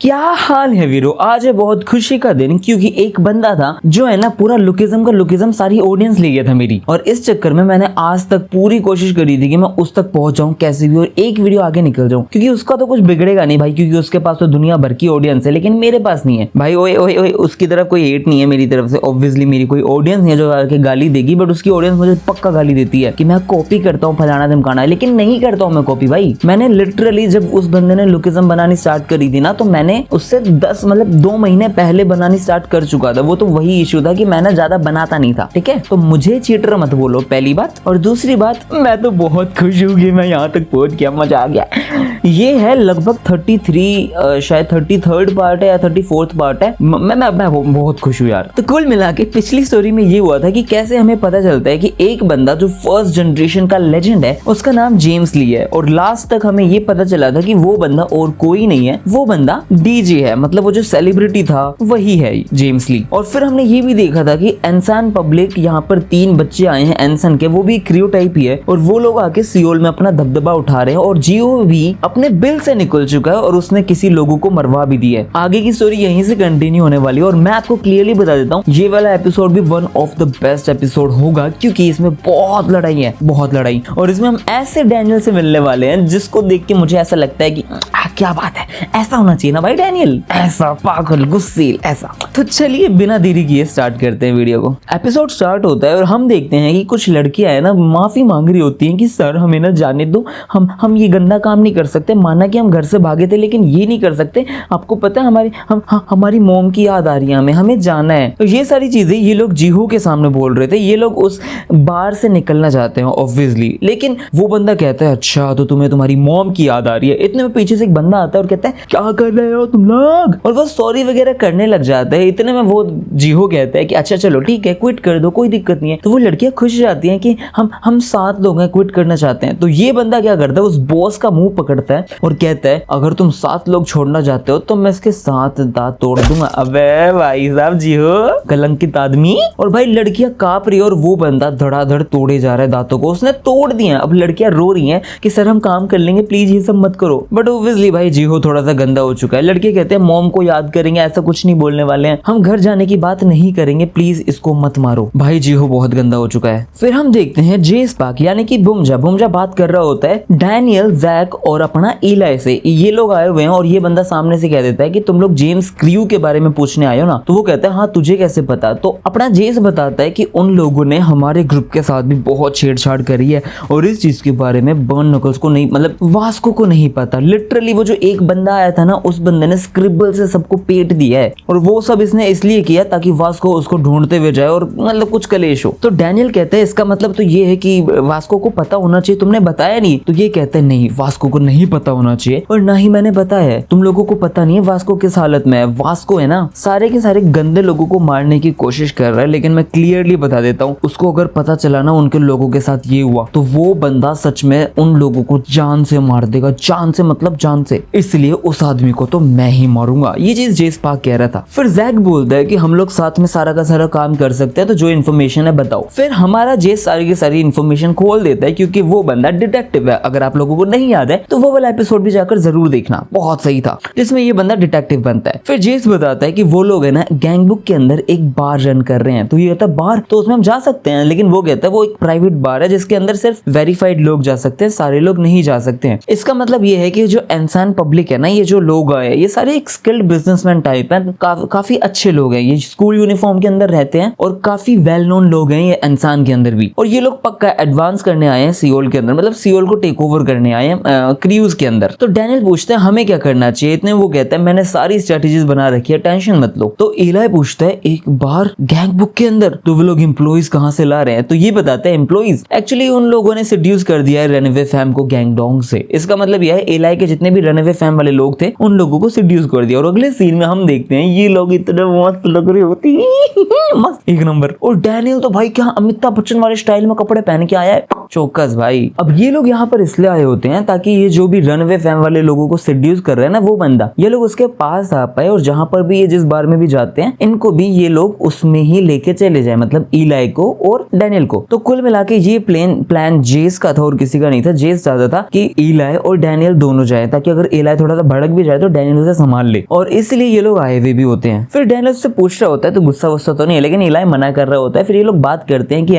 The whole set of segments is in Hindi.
क्या हाल है वीरो। आज है बहुत खुशी का दिन क्योंकि एक बंदा था जो है ना पूरा लुकिज्म सारी ऑडियंस ले गया था मेरी, और इस चक्कर में मैंने आज तक पूरी कोशिश करी थी कि मैं उस तक पहुंच जाऊं कैसे भी और एक वीडियो आगे निकल जाऊं, क्योंकि उसका तो कुछ बिगड़ेगा नहीं भाई, क्योंकि उसके पास तो दुनिया भर की ऑडियंस है लेकिन मेरे पास नहीं है भाई। ओए ओए ओए, उसकी तरफ कोई हेट नहीं है मेरी तरफ से, ऑब्वियसली मेरी कोई ऑडियंस नहीं है जो आके गाली देगी, बट उसकी ऑडियंस मुझे पक्का गाली देती है कि मैं कॉपी करता हूँ फलाना धमकाना, लेकिन नहीं करता हूँ मैं कॉपी भाई। मैंने लिटरली जब उस बंदे ने लुकिज्म बनानी स्टार्ट करी थी ना, तो मैंने उससे 2 महीने पहले बनानी स्टार्ट कर चुका था। वो तो वही इश्यू था कि मैंने ज्यादा बनाता नहीं था, ठीक है। तो मुझे चीटर मत बोलो, पहली बात। और दूसरी बात, मैं तो बहुत खुश हूँ कि मैं यहाँ तक पहुंच गया, मजा आ गया। ये है लगभग 33 शायद 33rd पार्ट है या 34th पार्ट है। मैं बहुत खुश हूँ यार। तो कुल मिला के पिछली स्टोरी में ये हुआ था कि कैसे हमें पता चलता है कि एक बंदा जो फर्स्ट जनरेशन का लेजेंड है उसका नाम जेम्स ली है, और लास्ट तक हमें ये पता चला था कि वो बंदा और कोई नहीं है, वो बंदा डीजे है, मतलब वो जो सेलिब्रिटी था वही है जेम्स ली। और फिर हमने ये भी देखा था कि एनसान पब्लिक, यहाँ पर 3 बच्चे आए हैं एनसन के, वो भी क्रियो टाइप ही है, और वो लोग आके सियोल में अपना दबदबा उठा रहे हैं, और जियो भी अपने बिल से निकल चुका है और उसने किसी लोगों को मरवा भी दिया है। आगे की स्टोरी यहीं से कंटिन्यू होने वाली है, और मैं आपको क्लियरली बता देता हूँ ये वाला एपिसोड भी one of the best episode होगा, क्योंकि इसमें बहुत लड़ाई है, बहुत लड़ाई। और इसमें हम ऐसे डैनियल से मिलने वाले हैं जिसको देख के मुझे ऐसा लगता है कि क्या बात है, ऐसा होना चाहिए ना भाई डैनियल, ऐसा पागल गुस्सेल ऐसा। तो चलिए बिना देरी किए स्टार्ट करते हैं वीडियो को। एपिसोड स्टार्ट होता है और हम देखते हैं कि कुछ लड़कियां है ना माफी मांग रही होती हैं कि सर हमें ना जाने दो, हम ये गंदा काम नहीं कर सकते, माना कि हम घर से भागे थे लेकिन ये नहीं कर सकते, आपको पता है हमारी मोम की याद आ रही है, हमें जाना है। तो ये सारी चीजें ये लोग जीहू के सामने बोल रहे थे। ये लोग उस बार से निकलना चाहते हैं ऑब्वियसली, लेकिन वो बंदा कहता है अच्छा तो तुम्हें तुम्हारी मोम की याद आ रही है। इतने में पीछे से एक बंदा आता है और कहता है क्या कर रहे हो तुम लोग, और वो सॉरी वगैरह करने लग जाता है। इतने में वो जीहो कहता है कि अच्छा चलो ठीक है क्विट कर दो, कोई दिक्कत नहीं है। तो वो लड़कियां खुश जाती हैं कि हम 7 लोग हैं, क्विट करना चाहते हैं। तो ये बंदा क्या करता है, उस बॉस का मुंह पकड़ता है और कहता है अगर तुम 7 लोग छोड़ना चाहते हो तो मैं इसके 7 दांत तोड़ दूंगा। अबे भाई साहब जीहो कलंकित आदमी। और भाई लड़कियां कांप रही है और वो बंदा धड़ाधड़ तोड़े जा रहा है दांतों को, उसने तोड़ दिए। अब लड़कियां रो रही हैं कि सर हम काम कर लेंगे, प्लीज ये सब मत करो। बट ऑब्वियसली भाई जीहो थोड़ा सा गंदा हो चुका है। लड़के कहते हैं मॉम को याद करेंगे, ऐसा कुछ नहीं बोलने वाले हैं, हम घर जाने की बात नहीं करेंगे, प्लीज इसको मत मारो। भाई जीहो बहुत गंदा हो चुका है। फिर हम देखते हैं जे स्पार्क यानी कि बुमजा बात कर रहा होता है डैनियल, जैक और अपना इलाई से। ये लोग आए हुए हैं और ये बंदा सामने से कह देता है कि तुम लोग जेम्स क्रियो के बारे में पूछने आए हो ना। तो वो कहता है हाँ तुझे कैसे पता। तो अपना जेस बताता है कि उन लोगों ने हमारे ग्रुप के साथ भी बहुत छेड़छाड़ करी है, और इस चीज के बारे में बर्न नकल्स को नहीं, मतलब वास्को को नहीं पता। लिटरली वो जो एक बंदा आया था ना, उस बंदे ने स्क्रिबल से सबको पेट दिया है, और वो सब इसने इसलिए किया ताकि वास्को उसको ढूंढते हुए जाए और मतलब कुछ कलेश हो। तो डैनियल कहता है इसका मतलब तो ये है कि वास्को को पता होना चाहिए, तुमने बताया नहीं। तो ये कहता है नहीं, वास्को को नहीं पता होना चाहिए और ना ही मैंने बताया है, तुम लोगों को पता नहीं है वास्को किस हालत में है। वास्को है ना सारे के सारे गंदे लोगों को मारने की कोशिश कर रहा है, लेकिन मैं क्लियरली बता देता हूँ उसको अगर पता चला ना उनके लोगों के साथ ये हुआ तो वो बंदा सच में उन लोगों को जान से मार देगा, जान से मतलब जान से। इसलिए उस आदमी को तो मैं ही मारूंगा। ये चीज जे स्पार्क कह रहा था। फिर जैक बोलता है कि हम लोग साथ में सारा का सारा काम कर सकते हैं, तो जो इन्फॉर्मेशन है बताओ। फिर हमारा जे सारी की सारी इन्फॉर्मेशन खोल देता है, क्योंकि वो बंदा डिटेक्टिव है। अगर आप लोगों को नहीं याद है तो वो वाला एपिसोड भी जाकर जरूर देखना, बहुत सही था, जिसमें ये बंदा डिटेक्टिव बनता है। फिर जेस बताता है कि वो लोग है ना गैंग बुक के अंदर एक बार रन कर रहे हैं। तो ये कहता है बार तो उसमें हम जा सकते हैं, लेकिन वो कहता है वो एक प्राइवेट बार है जिसके अंदर सिर्फ वेरीफाइड लोग जा सकते हैं, सारे लोग नहीं जा सकते हैं। इसका मतलब ये है कि जो इंसान पब्लिक है ना, ये जो लोग आए ये सारे एक स्किल्ड बिजनेसमैन टाइप हैं, काफी अच्छे लोग हैं। ये स्कूल यूनिफॉर्म के अंदर रहते हैं और काफी वेल नोन लोग हैं ये इंसान के अंदर भी। और ये लोग पक्का एडवांस करने आए हैं सियोल के अंदर, मतलब सियोल को टेक ओवर करने आए हैं क्रूज के अंदर। तो डैनियल पूछता है हमें क्या करना चाहिए। इतने वो कहता है मैंने सारी स्ट्रेटेजीज बना रखी है, टेंशन मत लो। तो इलाई पूछता है एक बार गैंग बुक के अंदर, तो वो लोग एम्प्लॉइज कहां से ला रहे हैं। तो ये बताते हैं एम्प्लॉइज एक्चुअली उन लोगों ने सेड्यूस कर दिया है रनअवे फैम को गैंगडोंग से। इसका मतलब यह है इलाई के जितने भी रनअवे फैम वाले लोग थे उन लोगों को सेड्यूस कर दिया। और अगले सीन में हम देखते हैं ये लोग इतने मस्त लग रहे होती मस्त एक नंबर। और डैनियल तो भाई क्या अमिताभ बच्चन वाले स्टाइल में कपड़े पहन के आया है, चौकस भाई। अब ये लोग यहाँ पर इसलिए आए होते हैं ताकि ये जो भी रनअवे फैम वाले लोगों को सेड्यूस कर रहे हैं ना वो बंदा, ये लोग उसके पास आ पाए, और जहां पर भी ये जिस बार में भी जाते हैं इनको भी ये लोग उसमें ही लेके चले जाए, मतलब इलाई को और डैनियल को। तो कुल मिला के ये प्लान जेस का था और किसी का नहीं था। जेस चाहता था कि इलाई और डैनियल दोनों जाए, ताकि अगर इलाई थोड़ा सा भड़क भी जाए तो डैनियल डैनियल उसे संभाल ले, और इसलिए ये लोग आए हुए भी होते हैं। फिर डैनियल उससे पूछ रहा होता है तो गुस्सा वुस्सा तो नहीं है, लेकिन इलाई मना कर रहा होता है। फिर ये लोग बात करते हैं कि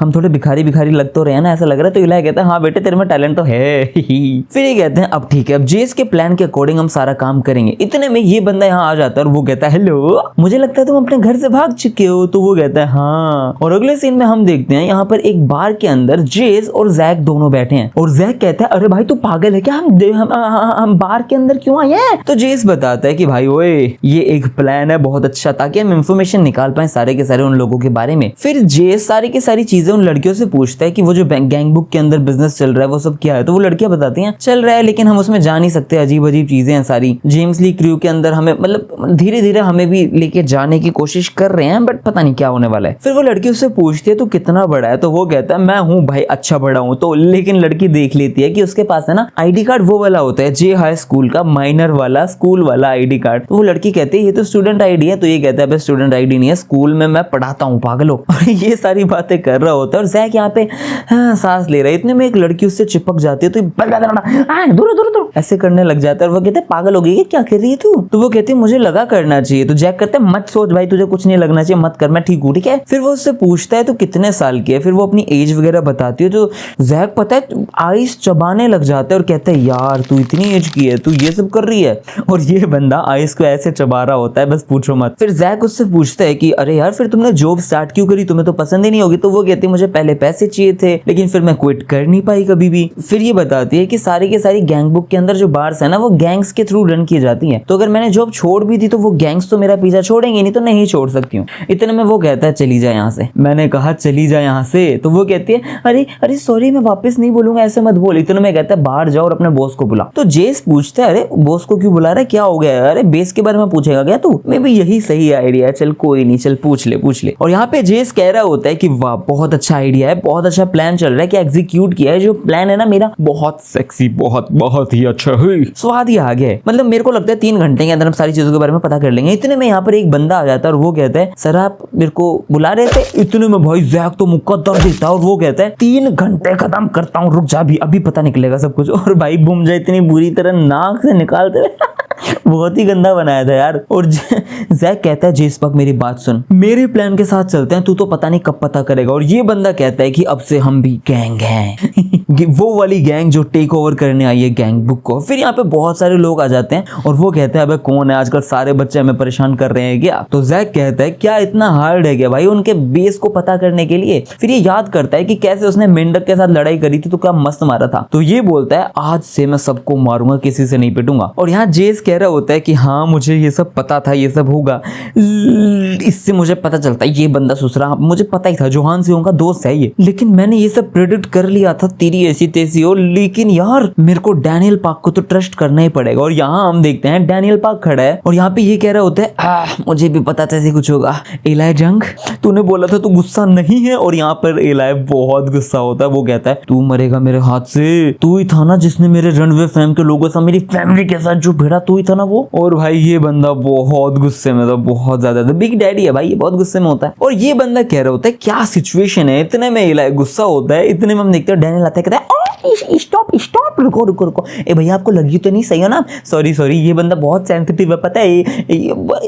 हम थोड़े भिखारी भिखारी लग तो रहे हैं ना, ऐसा लग रहा है। तो इलाई कहता है हाँ बेटे तेरे में टैलेंट तो है। फिर ये कहते हैं अब ठीक है, अब जेस के प्लान के अकॉर्डिंग हम सारा काम करेंगे। इतने में ये बंदा यहाँ आ जाता है और वो कहता है हेलो, मुझे लगता है तुम अपने घर से भाग चुके हो। तो वो कहता है हाँ। और अगले सीन में हम देखते हैं यहाँ पर एक बार के अंदर जेस और जैक दोनों बैठे हैं, और जैक कहता है अरे भाई तू पागल है क्या, हम बार के अंदर क्यों आए हैं। तो जेस बताता है कि भाई ओए ये एक प्लान है बहुत अच्छा, ताकि हम इंफॉर्मेशन निकाल पाए सारे के सारे उन लोगों के बारे में। फिर जेस सारी की सारी चीजें उन लड़कियों से पूछता है कि वो जो गैंग बुक के अंदर बिजनेस चल रहा है वो सब क्या है। तो वो लड़कियां बताती हैं चल रहा है लेकिन हम उसमें जा नहीं सकते, अजीब अजीब चीजें हैं सारी। जेम्स ली क्रू के अंदर हमें मतलब धीरे धीरे हमें भी लेके जाने की कोशिश कर रहे हैं, बट पता नहीं क्या होने वाला है। फिर वो लड़की उससे पूछती है तू कितना बड़ा है। तो वो कहता है मैं हूँ भाई अच्छा बड़ा हूँ। तो लेकिन लड़की देख लेती है कि उसके पास है ना आईडी कार्ड वो वाला होता है जे हाई स्कूल का, माइनर वाला स्कूल वाला आईडी कार्ड। तो वो लड़की कहती है ये तो स्टूडेंट आईडी है। तो ये कहता है स्टूडेंट आईडी नहीं है, स्कूल में मैं पढ़ाता हूँ पागलो। और ये सारी बातें कर रहा होता है और जैक यहाँ पे सांस ले रहा है। इतने में एक लड़की उससे चिपक जाती है, तो दूर दूर दूर ऐसे करने लग जाता है। और वो कहते हैं पागल हो गई क्या कर रही है तू। तो वो कहती है मुझे लगा करना चाहिए। तो जैक कहता है मत सोच भाई, तुझे कुछ नहीं लगना चाहिए, मत कर, मैं ठीक हूँ ठीक है। फिर वो उससे पूछता है तो कितने साल की है। फिर वो अपनी एज वगैरह बताती है। तो जैक पता है आइस चबाने लग जाता है और कहता है यार तू इतनी एज की है, तू ये सब कर रही है। और ये बंदा आइस को ऐसे चबा रहा होता है बस पूछो मत। फिर जैक उससे पूछता है कि अरे यार फिर तुमने जॉब स्टार्ट क्यों करी, तुम्हें तो पसंद ही नहीं होगी। तो वो कहती है मुझे पहले पैसे चाहिए थे लेकिन फिर मैं क्विट कर नहीं पाई कभी भी। फिर ये बताती है कि सारी के सारी गैंग बुक के अंदर जो बार्स है ना वो गैंग्स के थ्रू रन की जाती है। तो अगर मैंने जॉब छोड़ भी दी तो वो गैंग्स तो मेरा पीछा छोड़ेंगे नहीं, तो नहीं छोड़ सकती हूँ। इतने में वो कहता है चली जा यहाँ से। मैंने कहा चली जा यहाँ से। तो वो कहती है अरे अरे सॉरी मैं वापस नहीं बोलूंगा, ऐसे मत बोल। इतने में कहता है बाहर जाओ और अपने बॉस को बुला। तो जेस पूछता है अरे बॉस को क्यों बुला रहा है, क्या हो गया। अरे बेस के बारे में पूछेगा क्या तू। मे भी यही सही आइडिया है, चल कोई नहीं, चल पूछ ले। और यहाँ पे जेस कह रहा होता है कि वाह बहुत अच्छा आइडिया है, बहुत अच्छा प्लान चल रहा है, कि एग्जीक्यूट किया है जो प्लान है ना मेरा, बहुत सेक्सी, बहुत ही अच्छा है, स्वाद ही आ गया। मतलब मेरे को लगता है 3 घंटे के अंदर हम सारी चीजों के बारे में पता कर लेंगे। इतने में यहाँ पर एक बंदा आ जाता है और वो कहता है सर आप मेरे को बुला रहे थे। इतने में भाई जैक तो मुक्का दर्द देता है और वो कहता है 3 घंटे खत्म करता हूँ, रुक जा अभी पता निकलेगा सब कुछ। और भाई बुमजा इतनी बुरी तरह नाक से निकालते हुए बहुत ही गंदा बनाया था यार। और जैक कहता है जेस पक मेरी बात सुन, मेरे प्लान के साथ चलते हैं, तू तो पता नहीं कब पता करेगा। और ये बंदा कहता है कि अब से हम भी गैंग हैं वो वाली गैंग जो टेक ओवर करने आई है गैंग बुक को। फिर यहाँ पे बहुत सारे लोग आ जाते हैं और वो कहते हैं अबे कौन है, आजकल सारे बच्चे हमें परेशान कर रहे हैं क्या। तो जैक कहता है क्या इतना हार्ड है क्या भाई उनके बेस को पता करने के लिए। फिर ये याद करता है कि कैसे उसने मेंढक के साथ लड़ाई करी थी तो क्या मस्त मारा था। तो ये बोलता है आज से मैं सबको मारूंगा, किसी से नहीं पिटूंगा। और यहाँ जेस कह रहा होता है कि हाँ मुझे ये सब पता था, ये सब होगा, इससे मुझे पता चलता है ये बंदा सुसरा, मुझे पता ही था जोहान सिंह का दोस्त है ये, लेकिन मैंने ये सब प्रेडिक्ट कर लिया था तेरी ऐसी तैसी हो। लेकिन यार मेरे को डैनियल पार्क को तो ट्रस्ट करना ही पड़ेगा। और यहाँ हम देखते हैं डैनियल पार्क खड़ा है और यहाँ पे ये कह रहा होता है मुझे भी पता था ऐसे कुछ होगा। एलाई जंग तूने बोला था तू गुस्सा नहीं है। और यहाँ पर एलाई बहुत गुस्सा होता है, वो कहता है तू मरेगा मेरे हाथ से, तू ही था ना जिसने मेरे रनवे फैम के लोगों से मेरी फैमिली के साथ जो भिड़ा, तू ही था ना वो। और भाई ये बंदा बहुत गुस्से में था, बहुत ज्यादा। बिग डैडी है भाई, ये बहुत गुस्से में होता है। और ये बंदा कह रहा होता है क्या सिचुएशन है। इतने में एलाई गुस्सा होता है। इतने में हम देखते हैं डैनियल आता है, कहता है स्टॉप रुको ए भैया आपको लगी तो नहीं, सही हो ना, सॉरी ये बंदा बहुत सेंसिटिव है पता है,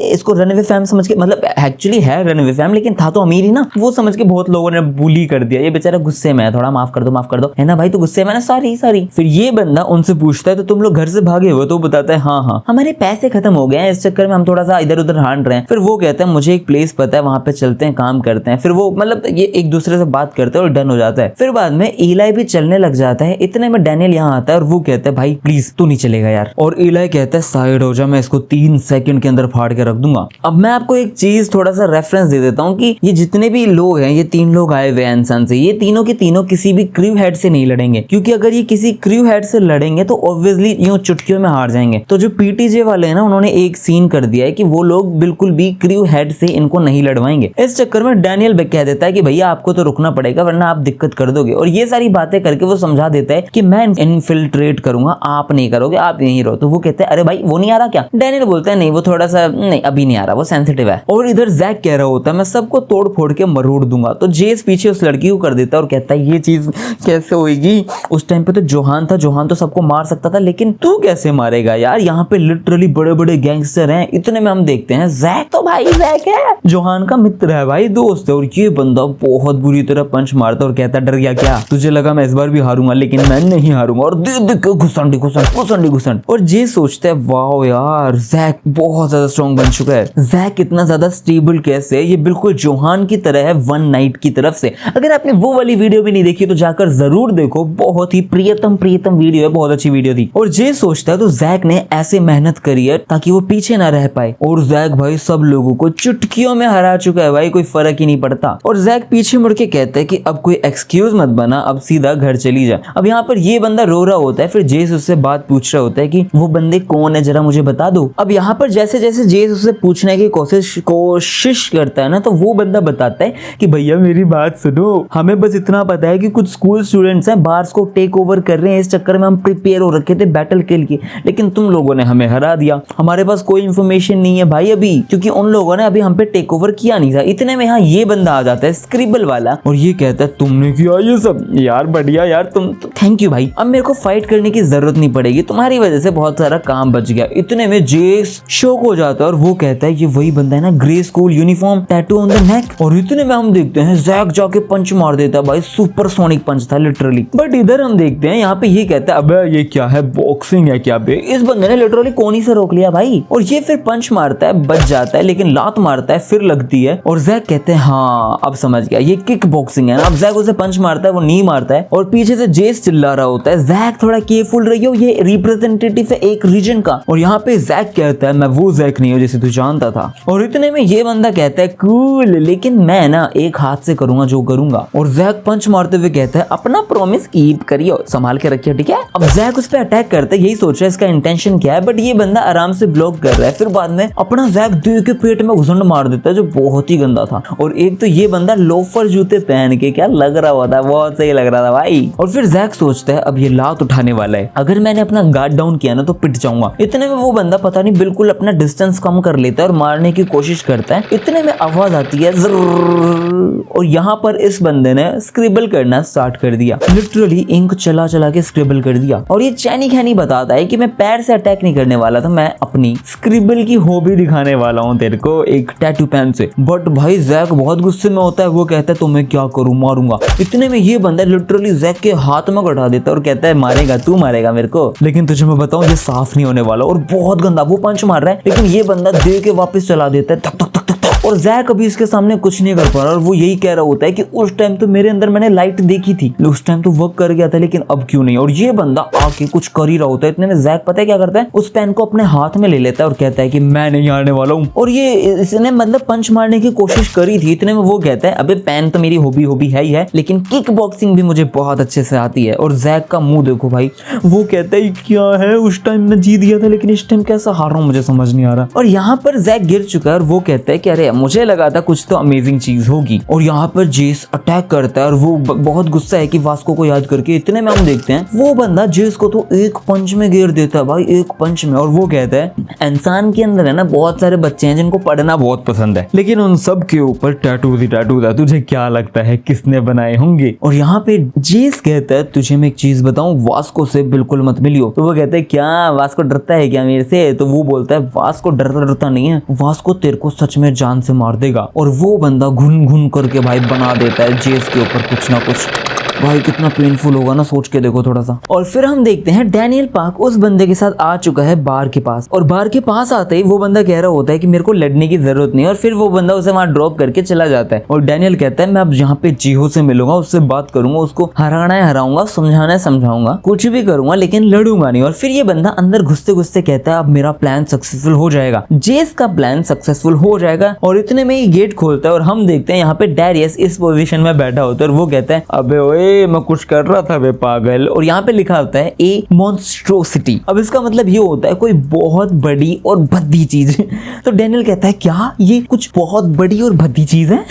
इसको रनवे फैम समझ के, मतलब एक्चुअली है रनवे फैम लेकिन था तो अमीर ही ना, वो समझ के बहुत लोगों ने बुली कर दिया। ये बेचारा गुस्से में है, थोड़ा माफ कर दो है ना भाई, तो गुस्से में ना, सॉरी। फिर ये बंदा उनसे पूछता है तो तुम लोग घर से भागे हो। तो बताता है हाँ हमारे पैसे खत्म हो गए हैं, इस चक्कर में हम थोड़ा सा इधर उधर हांड रहे हैं। फिर वो कहता है मुझे एक प्लेस पता है, वहां पे चलते हैं, काम करते हैं। फिर वो मतलब ये एक दूसरे से बात करते हैं और डन हो जाता है। फिर बाद में एलाई भी चलने लग जाता है। इतने में डैनियल यहाँ आता है और वो कहता है भाई प्लीज तू नहीं चलेगा यार। और एलाई कहता है साइड हो जा, मैं इसको 3 सेकंड के अंदर फाड़ के रख दूंगा। अब मैं आपको एक चीज थोड़ा सा रेफरेंस दे देता हूँ कि ये जितने भी लोग हैं, ये 3 लोग आए हुए इंसान से, ये तीनों के तीनों किसी भी क्रू हेड से नहीं लड़ेंगे, क्योंकि अगर ये किसी क्रू हेड से लड़ेंगे तो ऑब्वियसली यूं चुटकियों में हार जाएंगे। तो जो पीटीजे वाले हैं ना, उन्होंने एक सीन कर दिया है कि वो लोग बिल्कुल भी क्रू हेड से इनको नहीं लड़वाएंगे। इस चक्कर में डैनियल कह देता है कि भैया आपको तो रुकना पड़ेगा वरना आप दिक्कत कर दोगे। और ये सारी बातें करके वो समझा देता है कि मैं इन्फिल्ट्रेट करूंगा, आप नहीं करोगे, आप यहीं रहो। तो वो कहता है अरे भाई वो नहीं आ रहा क्या? डैनियल बोलता है नहीं वो थोड़ा सा नहीं अभी नहीं आ रहा, वो सेंसिटिव है। और इधर जैक कह रहा होता है मैं सबको तोड़ फोड़ के मरोड़ दूंगा। तो जेस पीछे उस लड़की को कर देता है और कहता है ये चीज कैसे होगी? उस टाइम पे तो जोहान था, जोहान तो सबको मार सकता था, लेकिन तू कैसे मारेगा यार? यहाँ पे लिटरली बड़े बड़े गैंगस्टर हैं। इतने में हम देखते हैं जैक तो भाई जैक है, जोहान का मित्र है भाई, दोस्त है। और ये बंदा बहुत बुरी तरह पंच मारता और कहता डर गया क्या? तुझे लगा मैं इस बार भी हारूंगा, लेकिन मैं नहीं हारूंगा। और दे दे के घुसंडी घुसंड घुसंडी घुसंड। और जे सोचता है वाओ यार जैक बहुत ज्यादा स्ट्रॉन्ग बन चुका है। जैक इतना ज्यादा स्टेबल कैसे? ये बिल्कुल जोहान की तरह है वन नाइट की तरफ से। अगर आपने वो वाली वीडियो भी नहीं देखी तो जाकर जरूर देखो, बहुत ही प्रियतम वीडियो है, बहुत अच्छी वीडियो थी। और जे सोचता है तो जैक ने ऐसे मेहनत करी है ताकि वो पीछे ना रह पाए। और जैक भाई सब लोगों को चुटकियों में हरा चुका है भाई, कोई फर्क ही नहीं पड़ता। और जैक पीछे मुड़ के कहता है कि अब कोई एक्सक्यूज मत बना, अब सीधा घर चली जा। अब यहाँ पर ये बंदा रो रहा होता है, फिर जेस उससे बात पूछ रहा होता है कि वो बंदे कौन है जरा मुझे बता दो। अब यहाँ पर जैसे जैसे जेस उससे पूछने की कोशिश करता है ना, तो वो बंदा बताता है कि भैया मेरी बात सुनो, हमें बस इतना पता है कि कुछ स्कूल स्टूडेंट्स हैं बार्स को टेक ओवर कर रहे हैं, इस चक्कर में हम प्रिपेयर हो रखे थे बैटल के लिए, लेकिन तुम लोगों ने हमें हरा दिया। हमारे पास कोई इंफॉर्मेशन नहीं है भाई अभी, क्योंकि उन लोगों ने अभी हम पे टेक ओवर किया नहीं था। इतने में यहाँ ये बंदा आ जाता है स्क्रिबल वाला, और ये कहता है तुमने किया ये सब? यार बढ़िया यार, तुम थैंक यू भाई, अब मेरे को फाइट करने की जरूरत नहीं पड़ेगी, तुम्हारी वजह से बहुत सारा काम बच गया। इतने में जेस शॉक हो जाता है और वो कहता है ये वही बंदा है ना, grey school uniform, tattoo on the neck. और इतने में हम देखते हैं जैक जाके पंच मार देता है भाई, सुपर सोनिक पंच था लिटरली। बट इधर हम देखते हैं यहाँ पे ये कहता है अबे ये क्या है, बॉक्सिंग है क्या बे? इस बंदे ने लिटरली कोनी से रोक लिया भाई। और ये फिर पंच मारता है, बच जाता है, लेकिन लात मारता है फिर लगती है। और जैक कहते हैं हाँ अब समझ गया, ये किक बॉक्सिंग है ना। अब जैक उसे पंच मारता है, वो नी मारता है, और पीछे से जेस चिल्ला रहा होता है जैक थोड़ा केयरफुल रहियो, ये रिप्रेजेंटेटिव है एक रीजन का। और यहाँ पे जैक कहता है मैं वो जैक नहीं हूँ जैसे तू जानता था। और इतने में ये बंदा कहता है कूल, लेकिन मैं ना एक हाथ से करूंगा जो करूंगा। और जैक पंच मारते हुए कहता है अपना प्रॉमिस कीप करियो, संभाल के रखियो ठीक है। अब जैक उस पर अटैक करता है, यही सोच रहा है इसका इंटेंशन क्या है, बट ये बंदा आराम से ब्लॉक कर रहा है। फिर बाद में अपना जैक दे के पेट में घुसंड मार देता है, जो बहुत ही गंदा था। और एक तो ये बंदा लोफर जूते पहन के क्या लग रहा होता है, बहुत सही लग रहा था भाई। और फिर जैक सोचता है अब ये लात उठाने वाला है, अगर मैंने अपना गार्ड डाउन किया ना तो पिट जाऊंगा। इतने में वो बंदा पता नहीं बिल्कुल अपना डिस्टेंस कम कर लेता है और मारने की कोशिश करता है। इतने में आवाज आती है और यहाँ पर इस बंदे ने स्क्रिबल करना स्टार्ट कर दिया, लिटरली इंक चला चला के स्क्रिबल कर दिया। और ये चैनी खैनी बताता है कि मैं पैर से अटैक नहीं करने वाला था, मैं अपनी स्क्रिबल की हॉबी दिखाने वाला हूँ तेरे को एक टैटू पेन से। बट भाई जैक बहुत गुस्से में होता है, वो कहता है तो मैं क्या करूँ, मारूंगा। इतने में ये बंदा लिटरली जैक के हाथ में उठा देता है और कहता है मारेगा तू, मारेगा मेरे को, लेकिन तुझे मैं बताऊं ये साफ नहीं होने वाला। और बहुत गंदा वो पंच मार रहा है, लेकिन ये बंदा दे के वापस चला देता है धक धक धक धक। और जैक अभी इसके सामने कुछ नहीं कर पा रहा, और वो यही कह रहा होता है कि उस टाइम तो मेरे अंदर मैंने लाइट देखी थी, उस टाइम तो वर्क कर गया था, लेकिन अब क्यों नहीं। और ये बंदा आके कुछ कर ही रहा होता है। इतने में जैक पता है क्या करता है, उस पेन को अपने हाथ में ले लेता है और कहता है कि मैं नहीं हारने वाला हूँ। और ये इसने मतलब पंच मारने की कोशिश करी थी। इतने में वो कहता है अबे पेन तो मेरी हॉबी है ही है, लेकिन किक बॉक्सिंग भी मुझे बहुत अच्छे से आती है। और जैक का मुंह देखो भाई, वो कहता है क्या है, उस टाइम मैं जीत गया था लेकिन इस टाइम कैसा हार रहा हूँ मुझे समझ नहीं आ रहा। और यहाँ पर जैक गिर चुका है और वो कहता है कि अरे मुझे लगा था कुछ तो अमेजिंग चीज होगी। और यहाँ पर जेस अटैक करता है और वो बहुत गुस्सा है कि वास्को को याद करके। इतने में हम देखते हैं वो बंदा जेस को तो एक पंच में घेर देता है भाई, एक पंच में। और वो कहता है इंसान के अंदर है ना बहुत सारे बच्चे हैं जिनको पढ़ना बहुत पसंद है, लेकिन उन सब के ऊपर टैटू ही टैटू था, तुझे क्या लगता है किसने बनाए होंगे। और यहाँ पे जेस कहता है तुझे मैं एक चीज बताऊं, वास्को से बिल्कुल मत मिलियो। तो वो कहता है क्या वास्को डरता है क्या मेरे से? तो वो बोलता है वास्को डरता नहीं है, वास्को तेरे को सच में जान से मार देगा। और वो बंदा घुन घुन करके भाई बना देता है जेस के ऊपर कुछ ना कुछ। भाई कितना पेनफुल होगा ना, सोच के देखो थोड़ा सा। और फिर हम देखते हैं डैनियल पार्क उस बंदे के साथ आ चुका है बार के पास। और बार के पास आते ही वो बंदा कह रहा होता है कि मेरे को लड़ने की जरूरत नहीं है। और फिर वो बंदा उसे वहां ड्रॉप करके चला जाता है। और डैनियल कहता है मैं अब यहाँ पे जीहो से मिलूंगा, उससे बात करूंगा, उसको हराना है हराऊंगा, समझाना है समझाऊंगा, कुछ भी करूंगा लेकिन लड़ूंगा नहीं। और फिर ये बंदा अंदर घुसते घुसते कहता है अब मेरा प्लान सक्सेसफुल हो जाएगा, जेस का प्लान सक्सेसफुल हो जाएगा। और इतने में ही गेट खोलता है और हम देखते हैं यहाँ पे डैरियस इस पोजीशन में बैठा होता है। और वो कहता है अबे ओए मैं कुछ कर रहा था बे पागल। और यहाँ पे लिखा होता है ए मॉन्स्ट्रोसिटी। अब इसका मतलब ये होता है कोई बहुत बड़ी और भद्दी चीज। तो डैनियल कहता है क्या ये कुछ बहुत बड़ी और भद्दी चीज है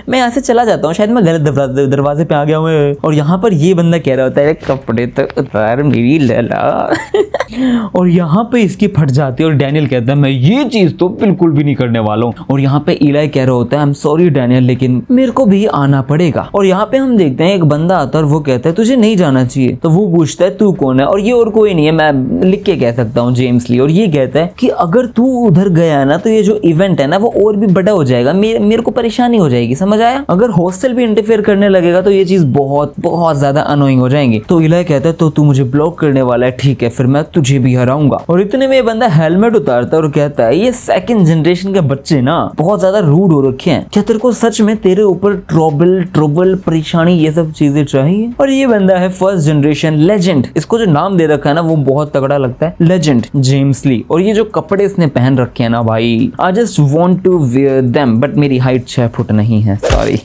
मैं यहाँ से चला जाता हूँ, शायद मैं गलत दरवाजे पे आ गया हूँ। और यहाँ पर ये बंदा कह रहा होता है कपड़े तो उतार मेरी लला और यहाँ पे इसकी फट जाती है और डैनियल कहता है मैं ये चीज तो बिल्कुल भी नहीं करने वाला हूँ। और यहाँ पे इलाई कह रहा होता है आई एम सॉरी डैनियल लेकिन मेरे को भी आना पड़ेगा। और यहाँ पे हम देखते हैं एक बंदा आता है और वो कहता है तुझे नहीं जाना चाहिए। तो वो पूछता है तू कौन है, और ये और कोई नहीं है, मैं लिख के कह सकता हूँ, जेम्स ली। और ये कहता है कि अगर तू उधर गया ना तो ये जो इवेंट है ना वो और भी बड़ा हो जाएगा, मेरे को परेशानी हो जाएगी, समझ आया। अगर हॉस्टल भी इंटरफेयर करने लगेगा तो ये चीज बहुत बहुत ज्यादा अनोइंग हो जाएंगी। तो इलाई कहता है तो तू मुझे ब्लॉक करने वाला है, ठीक है फिर मैं तुझे भी हराऊंगा। और इतने में ये बंदा हेलमेट उतारता है और कहता है ये सेकंड जनरेशन के बच्चे ना बहुत ज्यादा रूड हो रखे हैं, क्या तेरे को सच में तेरे ऊपर ट्रबल परेशानी ये सब चीजें चाहिए। और ये बंदा है फर्स्ट जनरेशन लेजेंड, इसको जो नाम दे रखा है ना वो बहुत तगड़ा लगता है, लेजेंड जेम्स ली। और ये जो कपड़े इसने पहन रखे हैं ना भाई, I just want to wear them, but मेरी हाइट 6 फुट नहीं है, सॉरी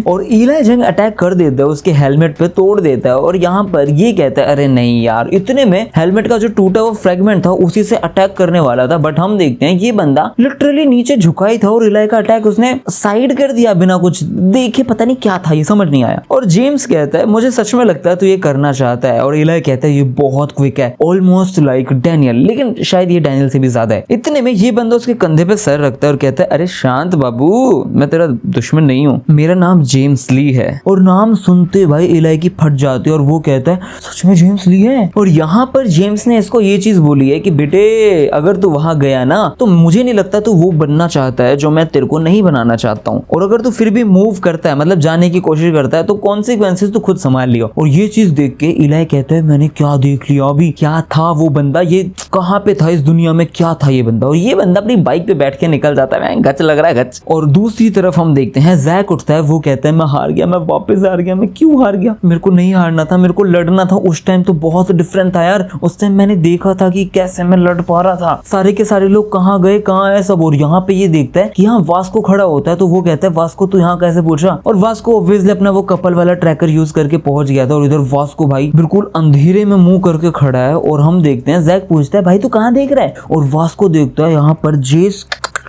और इलाई जंग अटैक कर देता है उसके हेलमेट पे, तोड़ देता है। और यहाँ पर ये कहता है अरे नहीं यार, इतने में हेलमेट का जो टूटा हुआ फ्रेगमेंट था उसी से अटैक करने वाला था। बट हम देखते हैं ये बंदा लिटरली नीचे झुका ही था और इलाई का अटैक उसने साइड कर दिया बिना कुछ देखे, पता नहीं क्या था, ये समझ नहीं आया। और जेम्स कहता है मुझे सच में लगता है तू ये करना चाहता है। और इलाई कहता है ये बहुत क्विक है, ऑलमोस्ट लाइक डैनियल, लेकिन शायद ये डैनियल से भी ज्यादा है। इतने में ये बंदा उसके कंधे पे सर रखता है और कहता है अरे शांत बाबू, मैं तेरा दुश्मन नहीं हूँ, मेरा नाम जेम्स ली है। और नाम सुनते भाई इलाई की फट जाती है और वो कहता है सच में जेम्स ली है। और यहाँ पर जेम्स ने इसको ये चीज बोली है कि बेटे अगर तू वहां गया ना तो मुझे नहीं लगता तू वो बनना चाहता है जो मैं तेरे को नहीं बनाना चाहता हूँ, और अगर तू फिर भी मूव करता है मतलब जाने की कोशिश करता है तो कॉन्सिक्वेंसेस तो खुद संभाल लियो। और ये चीज देख के इलाई कहता है मैंने क्या देख लिया अभी, क्या था वो बंदा, ये कहाँ पे था इस दुनिया में, क्या था ये बंदा। और ये बंदा अपनी बाइक पे बैठ के निकल जाता है, गच लग रहा है गच। और दूसरी तरफ हम देखते हैं जैक उठता है, वो कहता है मैं हार गया, मैं वापस हार गया। मैं क्यों हार गया, मेरे को नहीं हारना था, मेरे को लड़ना था। उस टाइम तो बहुत डिफरेंट था यार, उस टाइम मैंने देखा था कि कैसे मैं लड़ पा रहा था, सारे के सारे लोग कहाँ गए कहाँ है सब। और यहाँ पे ये देखता है कि यहाँ वास्को खड़ा होता है, तो वो कहता है वास्को तू यहाँ कैसे पहुंचा। और वास्को ऑब्वियसली अपना वो कपल वाला ट्रैकर यूज करके पहुंच गया था। और इधर वास्को भाई बिल्कुल अंधेरे में मुंह करके खड़ा है। और हम देखते हैं जैक पूछता है भाई तू कहाँ देख रहा है, और वास्को देखता है यहाँ पर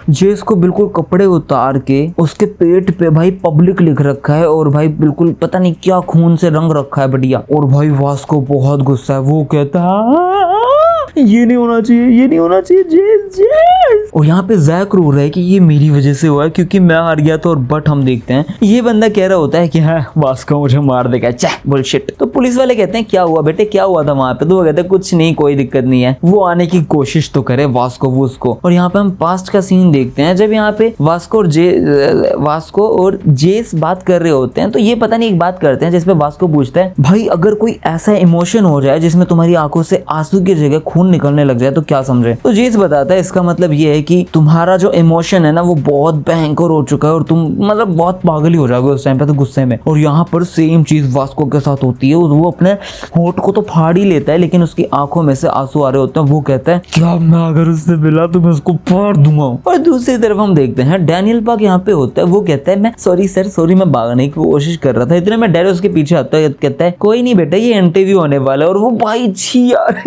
जेस को बिल्कुल कपड़े उतार के उसके पेट पे भाई पब्लिक लिख रखा है, और भाई बिल्कुल पता नहीं क्या खून से रंग रखा है बढ़िया। और भाई वास्को बहुत गुस्सा है, वो कहता है ये नहीं होना चाहिए, ये नहीं होना चाहिए जेस। और यहाँ पे जैक रो रहा है कि ये मेरी वजह से हुआ है क्योंकि मैं हार गया था। और बट हम देखते हैं ये बंदा कह रहा होता है कि हाँ वास्को मुझे मार देगा, चाह बुलशिट। तो पुलिस वाले कहते हैं क्या हुआ बेटे, क्या हुआ था वहां पे। तो वो कहते हैं कुछ नहीं, कोई दिक्कत नहीं है, वो आने की कोशिश तो करे वास्को वो उसको। और यहाँ पे हम पास्ट का सीन देखते हैं जब यहाँ पे वास्को और जेस बात कर रहे होते हैं। तो ये पता नहीं एक बात करते हैं जिसपे वास्को पूछता है भाई अगर कोई ऐसा इमोशन हो जाए जिसमें तुम्हारी आंखों से आंसू की जगह खून निकलने लग जाए तो क्या समझे। तो जेस बताता है इसका मतलब ये है कि तुम्हारा जो इमोशन है ना वो बहुत भयंकर हो चुका है और तुम मतलब बहुत पागल ही हो जाओगे उस टाइम पे तो गुस्से में। और यहाँ पर सेम चीज वास्को के साथ होती है, वो अपने होठ को तो फाड़ ही लेता है लेकिन उसकी आंखों में से आंसू आ रहे होते हैं। वो कहता है क्या मैं अगर उससे मिला तो मैं उसको फाड़ दूंगा। और दूसरी तरफ हम देखते हैं डैनियल पाक यहाँ पे होता है, वो कहता है मैं सॉरी सर सॉरी, मैं भागने की कोशिश कर रहा था। इतने में डैनियल उसके पीछे आता है, कहता है कोई नहीं बेटा ये इंटरव्यू होने वाला है। और वो भाई छी यार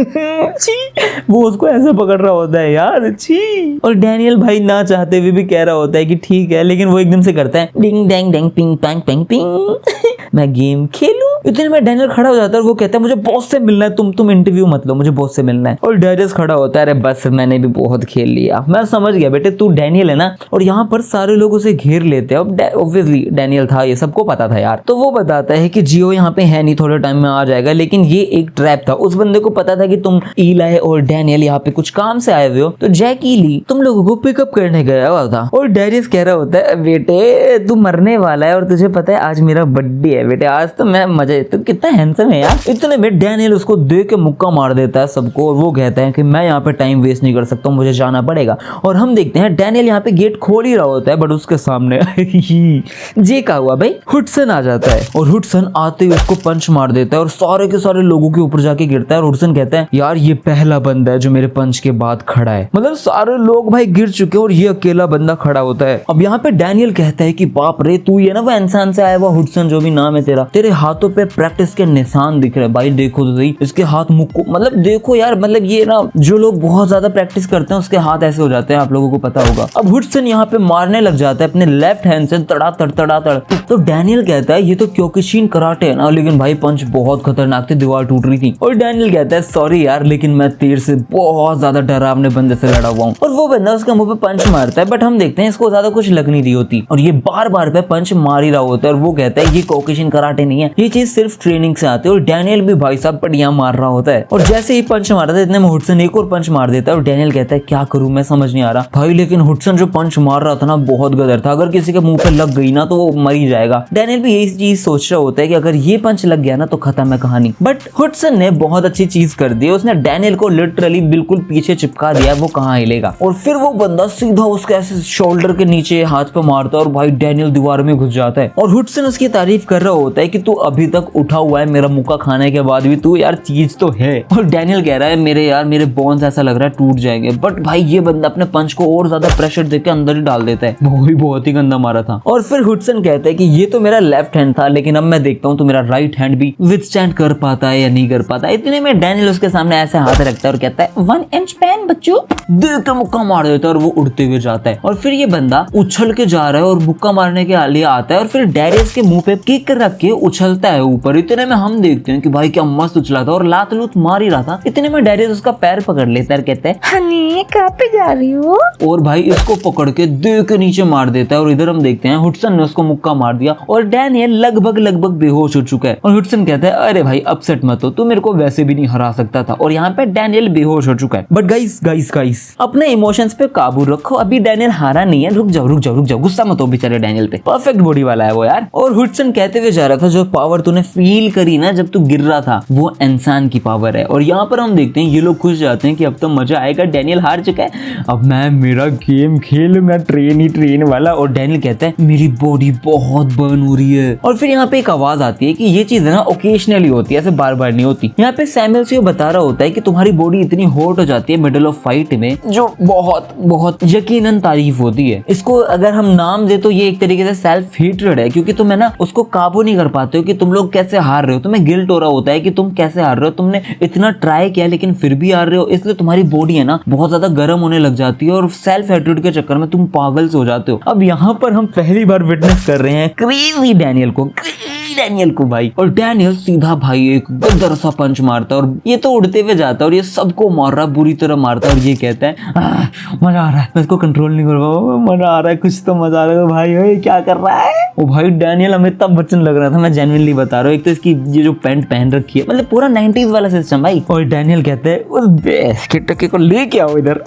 छी, वो उसको ऐसे पकड़ रहा होता है यार छी। और डैनियल भाई ना चाहते हुए भी कह रहा होता है कि ठीक है, लेकिन वो एकदम से करता है डिंग डैंग डैंग पिंग पैंग पैंग पिंग मैं गेम खेलूं। इतने में डैनियल खड़ा हो जाता है और वो कहता है मुझे बॉस से मिलना है, तुम इंटरव्यू मत लो, मुझे बॉस से मिलना है। और डैरियस खड़ा होता है अरे बस मैंने भी बहुत खेल लिया, मैं समझ गया बेटे तू डैनियल है ना। और यहाँ पर सारे लोग उसे घेर लेते हैं, अब ऑब्वियसली डैनियल था, ये सबको पता था यार। तो वो बताता है कि जियो यहाँ पे है नहीं, थोड़े टाइम में आ जाएगा, लेकिन ये एक ट्रैप था। उस बंदे को पता था कि तुम इलाई और डैनियल यहाँ पे कुछ काम से आए हुए हो, तो जैकी ली तुम लोगों को पिकअप करने गया हुआ था। और डैरियस कह रहा होता है बेटे तू मरने वाला है और तुझे पता है आज मेरा बर्थडे है बेटे, आज तो मैं मजे, तो कितना हैंडसम है यार। इतने में डैनियल उसको देख के मुक्का मार देता है सबको, और वो कहता है कि मैं यहाँ पे टाइम वेस्ट नहीं कर सकता, मुझे जाना पड़ेगा। और हम देखते हैं डैनियल यहाँ पे गेट खोल ही रहा होता है, बट उसके सामने जे का हुआ भाई हुडसन आ जाता है। और हुडसन आते ही उसको पंच मार देता है और सारे के सारे लोगों के ऊपर जाके गिरता है। और हुडसन कहता है यार ये पहला बंदा है जो मेरे पंच के बाद खड़ा है, मतलब सारे लोग भाई गिर चुके और ये अकेला बंदा खड़ा होता है। अब यहाँ पे डैनियल कहता है कि बाप रे तू ये ना वो इंसान से आया हुआ हुडसन, जो भी नाम है तेरा, तेरे हाथों पे पे प्रैक्टिस के निशान दिख रहे हैं। भाई देखो तो सही, इसके हाथ मुक्को, मतलब देखो यार, मतलब ये ना जो लोग बहुत ज्यादा प्रैक्टिस करते हैं उसके हाथ ऐसे हो जाते हैं, आप लोगों को पता होगा। अब हुडसन यहाँ पे मारने लग जाता है अपने लेफ्ट हैंड से तड़ा तड़। तो डैनियल कहता है ये तो क्योकुशिन कराटे है ना, लेकिन भाई पंच बहुत खतरनाक थे, दीवार टूट रही थी। और डैनियल कहता है सॉरी यार, लेकिन मैं तीर से बहुत ज्यादा डरावने बंदे से लड़ा हुआ हूँ। और वो बंदा उसके मुंह पे पंच मारता है, बट हम देखते हैं इसको ज्यादा कुछ लग नहीं रही होती और ये बार बार पे पंच मार ही रहा होता है। और वो कहता है ये क्योकुशिन कराटे नहीं है, ये चीज सिर्फ ट्रेनिंग से आती है। और डैनियल भी भाई साहब बढ़िया मार रहा होता है। और जैसे ही पंच मारता है इतने में हुडसन एक और पंच मार देता है और डैनियल कहता है क्या करूं, मैं समझ नहीं आ रहा भाई। लेकिन हुडसन जो पंच मार रहा था ना बहुत गदर था, अगर किसी के मुंह पे लग गई ना तो वो मर ही जाएगा। डैनियल भी यही चीज सोच रहा होता है कि अगर ये पंच लग गया ना तो खत्म है कहानी। बट हुडसन ने बहुत अच्छी चीज कर दी, उसने डैनियल को लिटरली बिल्कुल पीछे चिपका दिया, वो कहाँ हिलेगा। और फिर वो बंदा सीधा उसके ऐसे शोल्डर के नीचे हाथ पे मारता है और भाई डैनियल दीवार में घुस जाता है। और हुडसन उसकी तारीफ कर रहा होता है कि तू अभी तक उठा हुआ है, मेरा मुक्का खाने के बाद भी तू यार चीज तो है। और डैनियल कह रहा है मेरे बोन्स ऐसा लग रहा है टूट जाएंगे। बट भाई ये बंदा अपने पंच को और ज्यादा प्रेशर देके अंदर ही डाल देता है, वो भी बहुत ही गंदा मारा था। और फिर हुडसन कहता है कि ये तो मेरा लेफ्ट हैंड था, लेकिन अब मैं देखता हूँ तो मेरा राइट हैंड भी विथस्टैंड कर पाता है या नहीं कर पाता। इतने में डैनियल उसके सामने ऐसे हाथ रखता है और कहता है 1 इंच पैन बच्चों, दे के मुक्का मार देता है और वो उड़ते हुए जाता है। और फिर ये बंदा उछल के जा रहा है और मुक्का मारने के लिए आता है और फिर डैरियस के मुंह पे किक रख के उछलता है ऊपर। इतने में हम देखते हैं कि भाई क्या मस्त उछला था और लात लूत मार ही रहा था। इतने में डैरियस उसका पैर पकड़ लेता है, कहता है हनी कहाँ पे जा रही हो, और भाई इसको पकड़ के दे के नीचे मार देता है। और इधर हम देखते हैं हुडसन ने उसको मुक्का मार दिया और डैनियल लगभग बेहोश हो चुका है। और हुडसन कहता है अरे भाई अपसेट मत हो, तू मेरे को वैसे भी नहीं हरा सकता था। और यहाँ पे डैनियल बेहोश हो चुका है। बट गाइस अपने इमोशंस पे काबू रखो, अभी डैनियल हारा नहीं है, रुक जाओ, गुस्सा मत हो बेचारे डैनियल पे, परफेक्ट बॉडी वाला है वो यार। और हुडसन कहते हुए जा रहा था जो पावर तूने फील करी ना जब तू गिर रहा था वो इंसान की पावर है। और यहाँ पर हम देखते हैं ये लोग खुश जाते हैं कि अब तो मजा आएगा, डैनियल हार चुका है, अब मैं मेरा गेम खेलूंगा ट्रेन वाला। और डैनियल कहता है मेरी बॉडी बहुत बर्न हो रही है। और फिर यहाँ पे एक आवाज आती है कि ये चीज ना ओकेजनली होती है, ऐसे बार बार नहीं होती। यहाँ पे सैमुअल से बता रहा होता है कि तुम्हारी बॉडी इतनी हॉट हो जाती है मिडिल ऑफ फाइट में, जो बहुत यकीनन तारीफ होती है। इसको अगर हम नाम दे तो ये एक तरीके से सेल्फ हेट्रेड है, क्योंकि तुम है ना उसको काबू नहीं कर पाते हो कि तुम लोग कैसे हार रहे हो। तुम्हें गिल्ट हो रहा होता है कि तुम कैसे हार रहे हो, तुमने इतना ट्राई किया लेकिन फिर भी हार रहे हो, इसलिए तुम्हारी बॉडी है ना बहुत ज्यादा गर्म होने लग जाती है और सेल्फ हेट्रेड के चक्कर में तुम पागल से हो जाते हो। अब यहाँ पर हम पहली बार विटनेस कर रहे हैं क्रेजी डैनियल को भाई। और डैनियल सीधा भाई एक गदर सा पंच मारता है और ये तो उड़ते हुए जाता है और ये सबको मार रहा है, बुरी तरह मारता है। और ये कहता है मजा आ रहा है, मैं इसको कंट्रोल नहीं कर रहा, मजा आ रहा है, कुछ तो मजा आ रहा है। भाई ओए क्या कर रहा है ओ भाई, डैनियल हमें तब बच्चन लग रहा था, मैं जेन्युइनली बता रहा हूँ। एक तो इसकी ये जो पैंट पहन रखी है, मतलब पूरा 90s वाला सिस्टम भाई। और डैनियल कहते हैं उस बेस टके को लेके आओ इधर।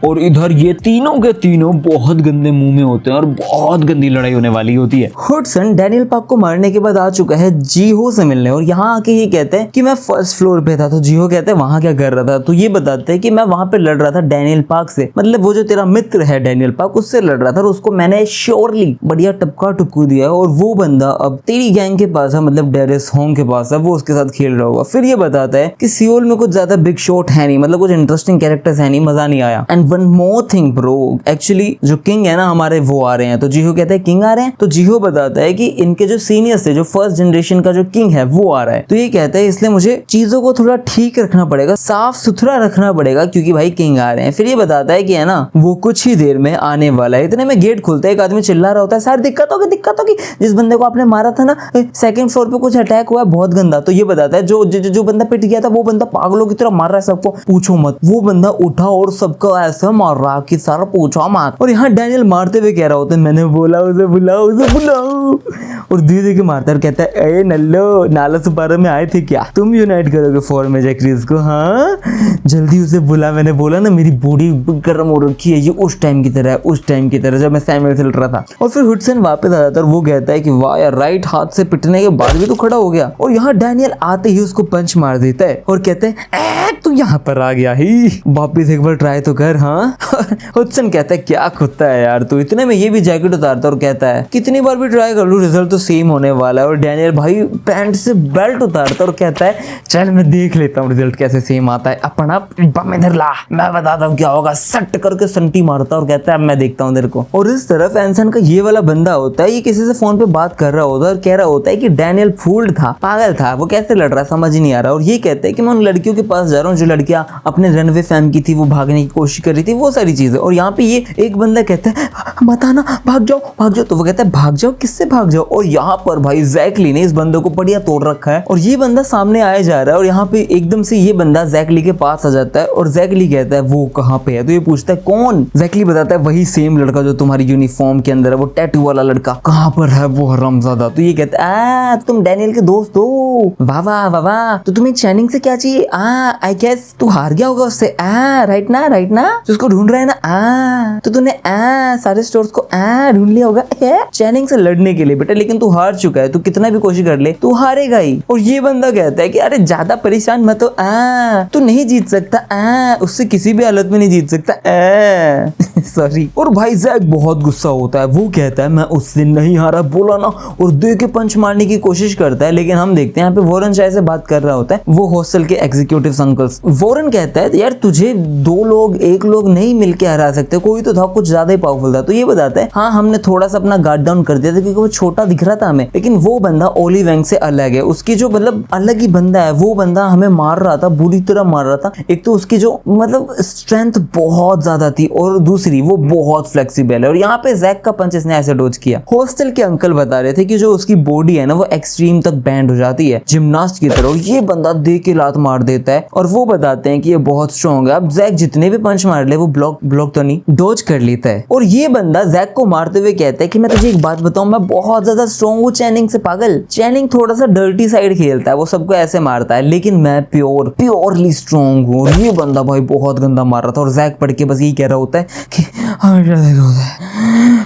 और इधर ये तीनों के तीनों बहुत गंदे मुंह में होते हैं और बहुत गंदी लड़ाई होने वाली होती है। हुडसन डैनियल पार्क को मारने के बाद आ चुका है जीहो से मिलने और यहाँ आके ये कहते हैं कि मैं फर्स्ट फ्लोर पे था। तो जीहो कहते हैं वहां क्या कर रहा था, तो ये बताते हैं कि मैं वहां पे लड़ रहा था डैनियल पार्क से, मतलब वो जो तेरा मित्र है डैनियल पार्क उससे लड़ रहा था और उसको मैंने श्योरली बढ़िया टपका टुपकू दिया और वो बंदा अब तेरी गैंग के पास है, मतलब डेरिस होंग के पास है, वो उसके साथ खेल रहा होगा। फिर ये बताता है कि सियोल में कुछ ज्यादा बिग शॉट है नहीं, मतलब कुछ इंटरेस्टिंग कैरेक्टर्स है नहीं, मजा नहीं आया। And one more thing bro, actually जो किंग है ना हमारे वो आ रहे हैं। तो जीहो कहता है किंग आ रहे हैं, तो जीहो बताता है कि इनके जो सीनियर्स थे, जो फर्स्ट जनरेशन का जो किंग है वो आ रहा है। तो ये कहता है इसलिए मुझे चीजों को थोड़ा ठीक रखना पड़ेगा, साफ सुथरा रखना पड़ेगा क्योंकि भाई किंग आ रहे हैं। फिर ये बताता है कि है ना वो कुछ ही देर में आने वाला है। इतने में गेट खुलता है, एक आदमी चिल्ला रहा होता है सर दिक्कत होगी, जिस बंदे को आपने मारा था ना सेकंड फ्लोर पे कुछ अटैक हुआ है बहुत गंदा। तो ये बताता है जो बंदा पिट गया था वो बंदा पागलों की तरह मार रहा है सबको, पूछो मत। वो बंदा उठा और सबको ऐसा मार रहा कि सारा पूछो मत। और यहाँ डैनियल मारते हुए कह रहा होता है मैंने बोला उसे बुलाओ और धीरे के मारता है, कहता है ए नल्लो नाला सुपारा में आए थे क्या, तुम यूनाइट करोगे फॉर में जैक्रिस को, हाँ जल्दी उसे बुला, मैंने बोला ना मेरी बॉडी गर्म हो रखी है, ये उस टाइम की तरह जब मैं सैमुअल से लड़ रहा था। और फिर हुडसन वापस आ जाता है और वो कहता है कि वाह यार राइट हाथ से पिटने के बाद भी तो खड़ा हो गया। और यहाँ डैनियल आते ही उसको पंच मार देता है और कहते हैं तू यहाँ पर आ गया ही, वापिस एक बार ट्राई तो कर। हाँ हुडसन कहता है क्या कुत्ता है यार तू। इतने में ये भी जैकेट उतारता और कहता है कितनी बार भी ट्राई कर लूं, रिजल्ट तो सेम होने वाला है। और डैनियल भाई पैंट से बेल्ट उतारता है और कहता है चल मैं देख लेता हूँ रिजल्ट कैसे सेम आता है। अपना बम इधर ला, मैं बताता हूँ क्या होगा। सट करके संटी मारता और कहता है अब मैं देखता हूँ तेरे को। और इस तरफ एंसन का ये वाला बंदा होता है, ये किसी से फोन पे बात कर रहा होता है और कह रहा होता है कि डैनियल फूल्ड था, पागल था, वो कैसे लड़ रहा समझ ही नहीं आ रहा। और ये कहता है कि मैं उन लड़कियों के पास जा रहा हूँ जो लड़कियां अपने रनवे फैम की थी, वो भागने की कोशिश कर रही थी, वो सारी चीजें। और यहाँ पे ये एक बंदा कहता है बताना, भाग जाओ भाग जाओ। तो वो कहता है भाग जाओ, किससे भाग जाओ। और यहाँ पर भाई जैक ली ने इस बंदे को बढ़िया तोड़ रखा है और ये बंदा सामने आया जा रहा है। और यहाँ पे एकदम से ये बंदा जैक ली के पास आ जाता है और जैक ली कहता है वो कहाँ पे है। तो ये पूछता है कौन। जैक ली बताता है वही सेम लड़का जो तुम्हारी यूनिफॉर्म के अंदर है, वो टैटू वाला लड़का। कहाँ पर है वो हरामजादा। तो ये कहता है तुम डैनियल के दोस्त हो, वाह वाह वाह वाह। तो तुम्हें चैनिंग से क्या चाहिए। आई गेस तू हार गया होगा उससे। राइट ना तो उसको ढूंढ रहा है ना। तो तूने सारे स्टोर्स को ढूंढ लिया होगा चैनिंग से लड़ने के लिए बेटा, लेकिन तू हार चुका है, तू कितना भी कोशिश कर ले तू हारेगा ही। और ये बंदा कहता है कि अरे ज्यादा परेशान मत हो, तू नहीं जीत सकता, उससे किसी भी हालत में नहीं जीत सकता सॉरी। और भाई जैक बहुत गुस्सा होता है, वो कहता है मैं उस दिन नहीं हारा, बोला ना, और दे के पंच मारने की कोशिश करता है। लेकिन हम देखते हैं यहाँ पे वॉरेन शायद से बात कर रहा होता है, वो हॉस्टल के एग्जीक्यूटिव अंकल्स। वॉरेन कहता है यार तुझे दो लोग एक लोग नहीं मिलके हरा सकते, कोई तो था कुछ ज्यादा ही पावरफुल था। तो ये बताता है हाँ हमने थोड़ा सा अपना गार्ड डाउन कर दिया था क्योंकि वो छोटा दिख रहा था हमें, लेकिन वो बंदा ओली वैंग से अलग है, उसकी जो मतलब अलग ही बंदा है, वो बंदा हमें मार रहा था, बुरी तरह मार रहा था। एक तो उसकी जो मतलब स्ट्रेंथ बहुत ज्यादा थी और दूसरी वो बहुत फ्लेक्सिबल है। और यहाँ पे जैक का पंच इसने ऐसे डोज किया। हॉस्टल के अंकल बता रहे थे कि जो उसकी बॉडी है ना वो एक्सट्रीम तक बैंड हो जाती है जिम्नास्ट की तरह, और ये बंदा दे के लात मार देता है। और वो बताते हैं कि ये बहुत स्ट्रॉन्ग है। अब जैक जितने भी पंच मार ले वो ब्लॉक तो नहीं डोज कर लेता है। और ये बंदा जैक को मारते हुए कहता है कि मैं तुझे एक बात बताऊं, मैं बहुत ज्यादा स्ट्रॉन्ग हूँ चैनिंग से, पागल। चैनिंग थोड़ा सा डर्टी साइड खेलता है, वो सबको ऐसे मारता है, लेकिन मैं प्योरली स्ट्रॉन्ग हूँ। और ये बंदा भाई बहुत गंदा मार रहा था और जैक पढ़ के बस यही कह रहा होता है कि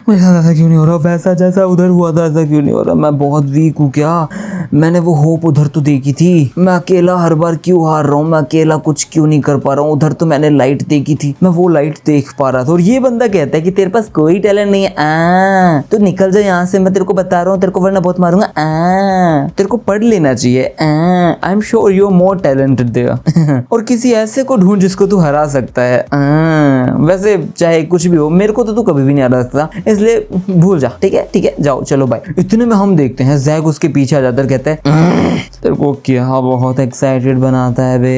मेरे साथ ऐसा क्यों नहीं हो रहा, वैसा जैसा उधर हुआ था ऐसा क्यों नहीं हो रहा, मैं बहुत वीक हूँ क्या, मैंने वो होप उधर तो देखी थी, मैं अकेला हर बार क्यों हार रहा हूँ, मैं अकेला कुछ क्यों नहीं कर पा रहा हूँ, उधर तो मैंने लाइट देखी थी, मैं वो लाइट देख पा रहा था। और ये बंदा कहता है कि तेरे पास कोई टैलेंट नहीं है, तो निकल जा यहाँ से, मैं तेरे को बता रहा हूँ, तेरे को वरना बहुत मारूंगा, तेरे को पढ़ लेना चाहिए, I am sure you are more talented there और किसी ऐसे को ढूंढ जिसको तू हरा सकता है। वैसे चाहे कुछ भी हो, मेरे को तो तू कभी भी नहीं हरा सकता, इसलिए भूल जा, ठीक है जाओ चलो बाय। इतने में हम देखते हैं जैक उसके पीछे आ जाता है, कहता है तेरे को क्या बहुत एक्साइटेड बनाता है बे।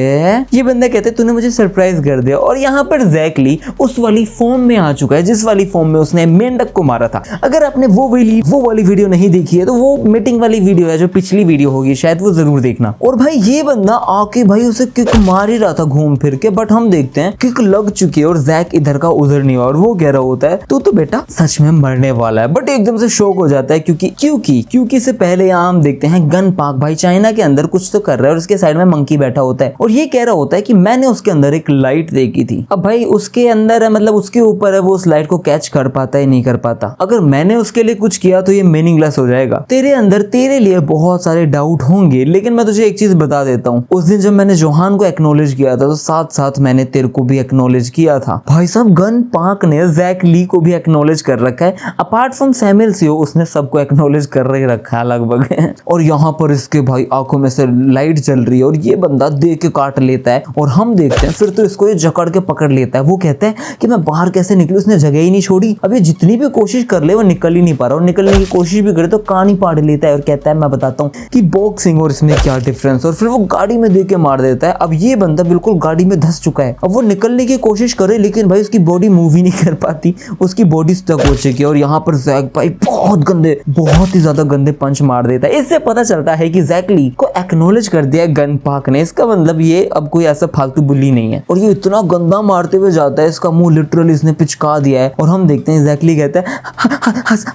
ये बंदा कहते है तूने मुझे सरप्राइज कर दिया। और यहाँ पर जैक ली उस वाली फॉर्म में आ चुका है जिस वाली फॉर्म में उसने मेंढक को मारा था। अगर आपने वो वाली वीडियो नहीं देखी है तो वो मीटिंग वाली वीडियो है जो पिछली वीडियो होगी शायद, वो जरूर देखना। और भाई ये बंदा आके भाई उसे किक मार ही रहा था घूम फिर के, बट हम देखते हैं किक लग चुकी है और जैक इधर का उधर नहीं हुआ। और वो कह रहा होता है तू तो बेटा सच में मरने वाला है, बट एकदम से शॉक हो जाता है क्योंकि से पहले यहाँ हम देखते हैं गन पार्क भाई चाइना के अंदर कुछ तो कर रहा है और उसके साइड में मंकी बैठा होता है और ये कह रहा होता है कि मैंने उसके अंदर एक लाइट देखी थी। अब भाई उसके अंदर है मतलब उसके ऊपर है, वो उस लाइट को कैच कर पाता है नहीं कर पाता। अगर मैंने उसके लिए कुछ किया तो ये मीनिंगलेस हो जाएगा। तेरे अंदर तेरे लिए बहुत सारे डाउट होंगे, लेकिन मैं तुझे एक चीज बता देता हूँ, उस दिन जब मैंने जोहान को एक्नॉलेज किया था तो साथ साथ मैंने तेरे को भी एक्नॉलेज किया था। भाई साहब गन पार्क ने जैक ली को भी एक्नॉलेज कर रखा है, अपार्ट फ्रॉम सैमुअल सियो उसने सबको एक्नॉलेज कर ही रखा है लगभग और यहाँ पर इसके भाई आंखों में से लाइट चल रही है और ये बंदा देख के काट लेता है। और हम देखते हैं फिर तो इसको ये जकड़ के पकड़ लेता है। वो कहता है कि मैं बाहर कैसे निकलूं, उसने जगह ही नहीं छोड़ी। अब ये जितनी भी कोशिश कर ले वो निकल ही नहीं पा रहा, और निकलने की कोशिश भी करे तो कान ही पाड़ लेता है और कहता है मैं बताता हूँ कि बॉक्सिंग और इसमें क्या डिफरेंस। और फिर वो गाड़ी में दे के मार देता है। अब ये बंदा बिल्कुल गाड़ी में धंस चुका है। अब वो निकलने की कोशिश करे लेकिन भाई उसकी बॉडी मूव ही नहीं कर पाती, उसकी बॉडी स्टक हो चुकी है। और यहाँ पर जैक भाई बहुत ही ज्यादा गंदे पंच मार देता है। इससे पता चलता है कि जैक ली को एक्नॉलेज कर दिया गन पार्क ने। इसका मतलब ये अब कोई ऐसा फालतू बुली नहीं है। और ये इतना गंदा मारते हुए जाता है, इसका मुंह लिटरली इसने पिचका दिया है। और हम देखते हैं जैक ली कहता है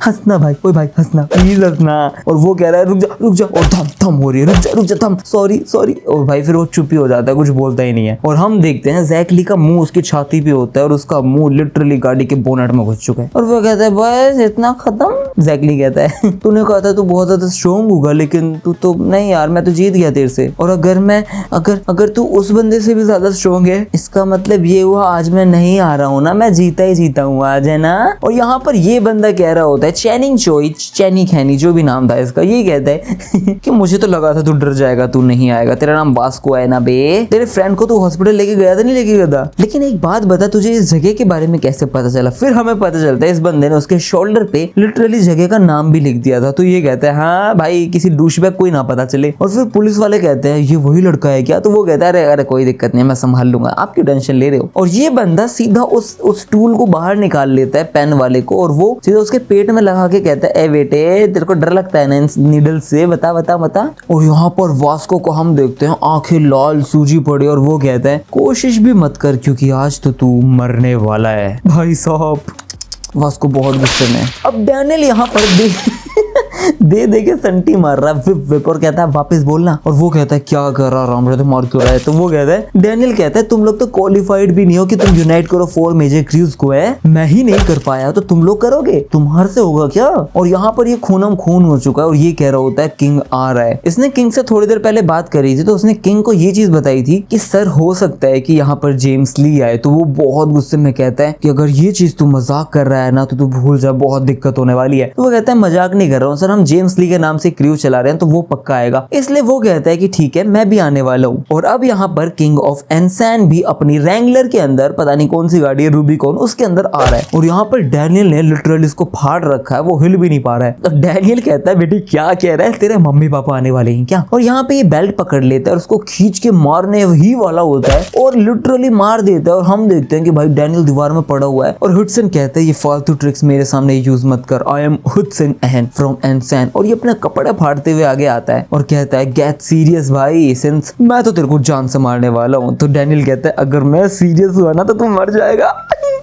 हंसना भाई, ओए भाई हंसना प्लीज हंसना। और वो कह रहा है रुक जा और थम हो रही है, रुक जा थम, सॉरी। और भाई फिर वो चुप ही हो जाता है, कुछ बोलता ही नहीं है। और हम देखते हैं जैक ली का मुंह उसकी छाती पे होता है और उसका मुंह लिटरली गाड़ी के बोनट में घुस चुका है। और वो कहता है बस इतना खत्म। जैक ली कहता है तूने कहा था तू बहुत ज्यादा स्ट्रॉन्ग होगा, लेकिन तू तो नहीं यार, मैं तो जीत गया तेरे से। और अगर तू उस बंदे से भी ज्यादा स्ट्रॉन्ग है, इसका मतलब ये हुआ आज मैं नहीं आ रहा हूँ ना, मैं जीता ही जीता हूँ आज, है ना। और यहाँ पर ये बंदा कह रहा होता है, चैनिंग चोई, चैनी खैनी जो भी नाम था इसका, ये कहता है कि मुझे तो लगा था तू डर जाएगा, तू नहीं आएगा, तेरा नाम वास्को है ना बे, तेरे फ्रेंड को तू हॉस्पिटल लेके गया था नहीं लेके गया था। लेकिन एक बात बता, तुझे इस जगह के बारे में कैसे पता चला? फिर हमें पता चलता है इस बंदे ने उसके शोल्डर पे लिटरली जगह का नाम भी लिख दिया था। तो ये कहता है हाँ भाई किसी डूशबैग कोई ना पता चले। और फिर पुलिस वाले कहते हैं ये वही लड़का है क्या? तो वो कहता है अरे अरे कोई दिक्कत नहीं, मैं संभाल लूंगा, आप क्यों टेंशन ले रहे हो। और ये बंदा सीधा उस टूल को बाहर निकाल लेता है, पेन वाले को, और वो सीधा उसके पेट में लगा के कहता है ए बेटे तेरे को डर लगता है ना इन नीडल से, बता बता बता। और यहाँ पर वास्को को हम देखते हैं आंखें लाल सूजी पड़ी, और वो कहता है कोशिश भी मत कर क्योंकि आज तो तू मरने वाला है। भाई साहब वास्को बहुत गुस्से में। अब डैनियल यहाँ पर दे के संटी मार रहा है विप विप, और कहता है वापस बोलना। और वो कहता है क्या कर रहा राम तो मार क्यों रहा है? तो वो कहता है, डैनियल कहता है तुम लोग तो क्वालिफाइड भी नहीं हो कि तुम यूनाइट करो 4 मेजर क्रूज को, है मैं ही नहीं कर पाया तो तुम लोग करोगे, तुम्हारे से होगा क्या? और यहाँ पर ये खूनम खून हो चुका है, और ये कह रहा होता है किंग आ रहा है। इसने किंग से थोड़ी देर पहले बात करी थी, तो उसने किंग को ये चीज बताई थी कि सर हो सकता है कि यहाँ पर जेम्स ली आए। तो वो बहुत गुस्से में कहता है कि अगर ये चीज तू मजाक कर रहा है ना तो तू भूल जा, बहुत दिक्कत होने वाली है। तो वो कहता है मजाक नहीं कर रहा हूँ सर, हम जेम्स ली के नाम से क्रू चला रहे हैं तो वो पक्का आएगा। इसलिए वो कहता है कि ठीक है मैं भी आने वाला हूँ। और अब यहाँ पर किंग ऑफ एनसैन भी अपनी रैंगलर के अंदर, पता नहीं कौन सी गाड़ी है, रूबिकॉन, उसके अंदर आ रहा है। और यहाँ पर डैनियल ने लिटरली इसको फाड़ रखा है, वो हिल भी नहीं पा रहा है। तो डैनियल कहता है बेटी क्या कह रहा है, तेरे मम्मी पापा आने वाले हैं क्या? और यहाँ पे ये बेल्ट पकड़ लेता है और उसको खींच के मारने ही वाला होता है और लिटरली मार देता है। और हम देखते हैं कि भाई डैनियल दीवार में पड़ा हुआ है। और हुडसन कहता है ये फालतू ट्रिक्स मेरे सामने यूज मत कर, आई एम हुडसन एहन फ्रॉम एनसैन। और ये अपने कपड़े फाड़ते हुए आगे आता है और कहता है गेट सीरियस भाई, सिंस मैं तो तेरे को जान से मारने वाला हूँ। तो डैनियल कहता है अगर मैं सीरियस हुआ ना तो तू मर जाएगा।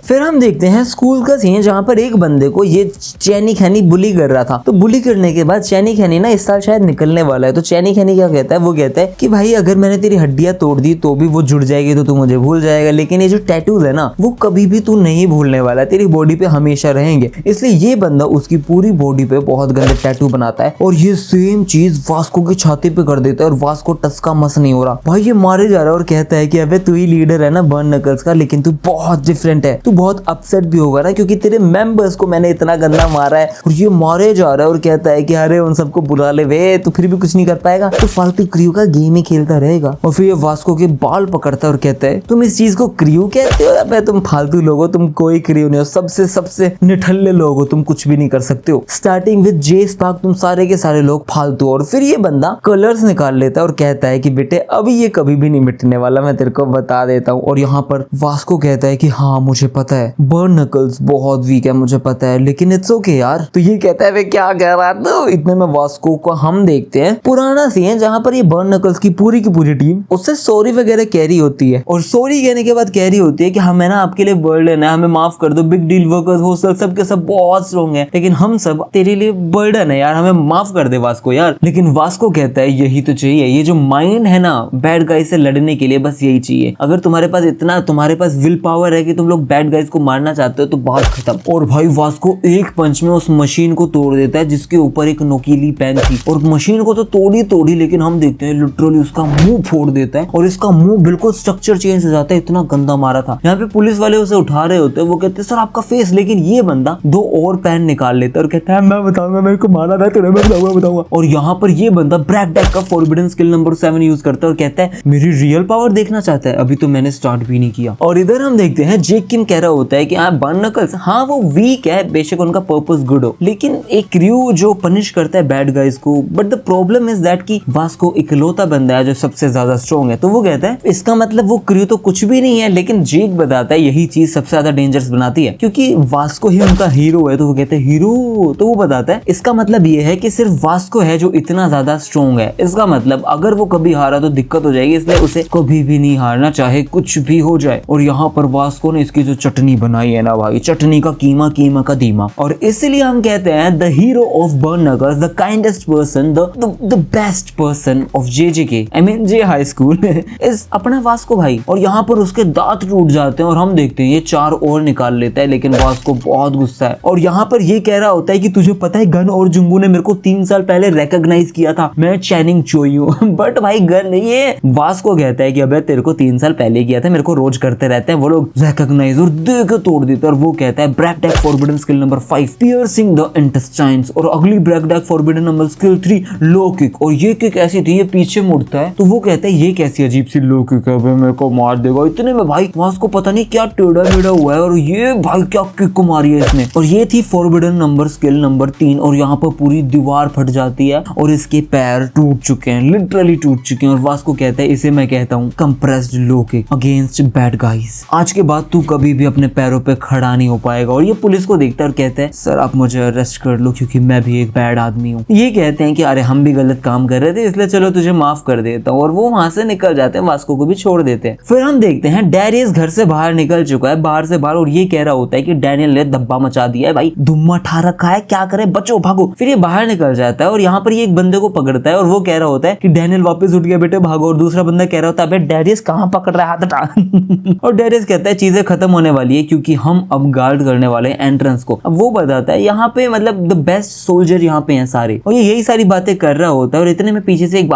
फिर हम देखते हैं स्कूल का सीन जहाँ पर एक बंदे को ये चैनी खैनी बुली कर रहा था। तो बुली करने के बाद चैनी खैनी ना इस साल शायद निकलने वाला है। तो चैनी खैनी क्या कहता है, वो कहता है कि भाई अगर मैंने तेरी हड्डियां तोड़ दी तो भी वो जुड़ जाएगी, तो तू मुझे भूल जाएगा, लेकिन ये जो टैटूज है ना वो कभी भी तू नहीं भूलने वाला, तेरी बॉडी पे हमेशा रहेंगे। इसलिए ये बंदा उसकी पूरी बॉडी पे बहुत गंदे टैटू बनाता है और ये सेम चीज वास्को की छाती पे कर देता है। और वास्को टस का मस नहीं हो रहा, भाई ये मारे जा रहा है और कहता है कि अबे तू ही लीडर है ना बर्न नकल्स का, लेकिन तू बहुत डिफरेंट है, तू बहुत अपसेट भी होगा ना क्योंकि तेरे मेंबर्स को मैंने इतना गंदा मारा है। और ये मारे जा रहा है और कहता है कि अरे उन सबको बुला ले वे, तो फिर भी कुछ नहीं कर पाएगा, तो फालतू क्रू का गेम ही खेलता रहेगा। और फिर ये वास्को के बाल पकड़ता है और कहता है तुम इस चीज को क्रू कहते हो? अबे तुम फालतू लोग हो, तुम कोई क्रू नहीं हो, सबसे निठल्ले लोग हो, तुम कुछ भी नहीं कर सकते हो। स्टार्टिंग विद जे स्पार्क, तुम सारे के सारे लोग फालतू। और फिर ये बंदा कलर्स निकाल लेता है और कहता है कि बेटे अभी ये कभी भी नहीं मिटने वाला, मैं तेरे को बता देता हूँ। और यहाँ पर वास्को कहता है कि हाँ मुझे पता है बर्न नकल्स बहुत वीक है, मुझे पता है, लेकिन इट्स ओके यार। तो ये कहता है वे क्या कह रहा था। इतने में वास्को को हम देखते हैं पुराना सीन जहाँ पर ये बर्न नकल्स की पूरी टीम उससे सॉरी वगैरह कह रही होती है। और सॉरी कहने के बाद कह रही होती है कि हमें ना आपके लिए बर्डन है, हमें माफ कर दो, बिग डील वर्कर्स हॉस्टल सबके सब बहुत स्ट्रॉन्ग है, लेकिन हम सब तेरे लिए बर्डन है यार, हमें माफ कर दे वास्को यार। लेकिन वास्को कहता है यही तो चाहिए, ये जो माइंड है ना बैड गाइज से लड़ने के लिए, बस यही चाहिए। अगर तुम्हारे पास इतना तुम्हारे पास विल पावर है कि तुम लोग बैड गाइज को मारना चाहते हो तो बात खत्म। और भाई वास्को एक पंच में उस मशीन को तोड़ देता है जिसके ऊपर एक नोकीली पेन थी। और मशीन को तो तोड़ी, लेकिन हम देखते हैं लिटरली उसका मुंह फोड़ देता है और इसका मुंह बिल्कुल स्ट्रक्चर चेंज हो जाता है, इतना गंदा मारा था। यहाँ पे पुलिस वाले उसे उठा रहे होते हैं, वो कहते हैं सर आपका फेस, लेकिन ये बंदा 2 और पेन निकाल लेता है और कहता है मैं बताऊंगा, मेरे को मारा था तूने, मैं बताऊंगा। और यहाँ पर ये बंदा ब्रैक डेक का फॉरबिडन स्किल नंबर 7 यूज करता है और कहता है मेरी रियल पावर देखना चाहता है, अभी तो मैंने स्टार्ट भी नहीं किया। और इधर हम देखते हैं जेक किम कह रहा होता है कि बर्न नकल्स हाँ वो वीक है, बेशक उनका पर्पस गुड हो, लेकिन एक क्रू जो पनिश करता है बैड गाइज को, but the problem is that कि वास्को इकलौता बंदा है जो सबसे ज्यादा स्ट्रॉन्ग है। तो वो कहता है इसका मतलब वो क्रू तो कुछ भी नहीं है, लेकिन जेक बताता है यही चीज सबसे ज्यादा डेंजरस बनाती है क्योंकि वास्को ही उनका हीरो है। तो वो कहते हैं हीरो, तो वो बताता है इसका मतलब ये है कि सिर्फ वास्को है जो इतना ज्यादा स्ट्रॉन्ग है, इसका मतलब अगर वो कभी हारा तो दिक्कत हो जाएगी, इसलिए उसे कभी भी नहीं हारना चाहे कुछ भी हो जाए। और यहाँ पर वास्को ने इसकी जो चटनी बनाई है ना भाई, चटनी का कीमा, कीमा का दीमा। और इसलिए हम कहते हैं द हीरो ऑफ बर्नगर, the kindest person, the best person of JJK, I mean J high school is अपना वास्को भाई। और यहाँ पर उसके दांत टूट जाते हैं और हम देखते हैं ये 4 और निकाल लेता है, लेकिन वास्को बहुत गुस्सा है। और यहाँ पर ये कह रहा होता है कि तुझे पता है गन और जुंगू ने मेरे को 3 साल पहले रिकॉग्नाइज किया था, मैं चैनिंग चोई हूँ। बट भाई गन ये वास्को कहता है कि अबे तेरे को 3 साल पहले किया था, मेरे को रोज करते रहते हैं वो लोग रिकॉग्नाइज, और दे के तोड़ देते। और वो कहता है break deck forbidden skill number 5 piercing the intestines, और अगली break deck forbidden number skill 3 low kick. और ये किक ऐसी थी, ये पीछे मुड़ता है तो वो कहता है ये कैसी अजीब सी लो किक है, मेरे को मार देगा। इतने में भाई वास्को पता नहीं क्या टेढ़ा मेढ़ा हुआ है, और ये भाई क्या किक मारी है इसने। और ये थी फॉरबिडन नंबर स्किल नंबर 3, और यहाँ पर पूरी दीवार फट जाती है और इसके पैर टूट चुके हैं, लिटरली टूट चुके हैं। और वास्को कहता है इसे मैं कहता हूँ compressed low kick against bad guys. आज के बाद तू कभी भी अपने पैरों पे खड़ा नहीं हो पाएगा। और ये पुलिस को देखता है और कहता है सर आप मुझे अरेस्ट कर लो क्योंकि मैं भी एक बैड आदमी हूँ। ये कहते हैं कि अरे हम भी गलत काम कर रहे थे इसलिए चलो तुझे माफ कर देता हूँ, और वो वहां से निकल जाते हैं, वास्को को भी छोड़ देते हैं। फिर हम देखते हैं डैरियस घर से बाहर निकल चुका है, बाहर से बाहर, और ये कह रहा होता है कि डैनियल ने धब्बा मचा दिया है भाई, धुम्मा ठा रखा है, क्या करे बचो भागो। फिर ये बाहर निकल जाता है और यहाँ पर ये एक बंदे को पकड़ता है और वो कह रहा होता है कि डैनियल वापस उठ गया बेटे भागो। और दूसरा बंदा कह रहा होता है डैरियस कहाँ पकड़ रहा है, हाथ हटा। और डैरियस कहता है चीजें खत्म होने वाली है क्योंकि हम अब गार्ड करने वाले हैं एंट्रेंस को। अब वो बताता है यहाँ पे मतलब द बेस्ट सोल्जर यहाँ पे हैं सारे, और ये यही सारी बातें कर रहा होता है। और इतने में पीछे से एक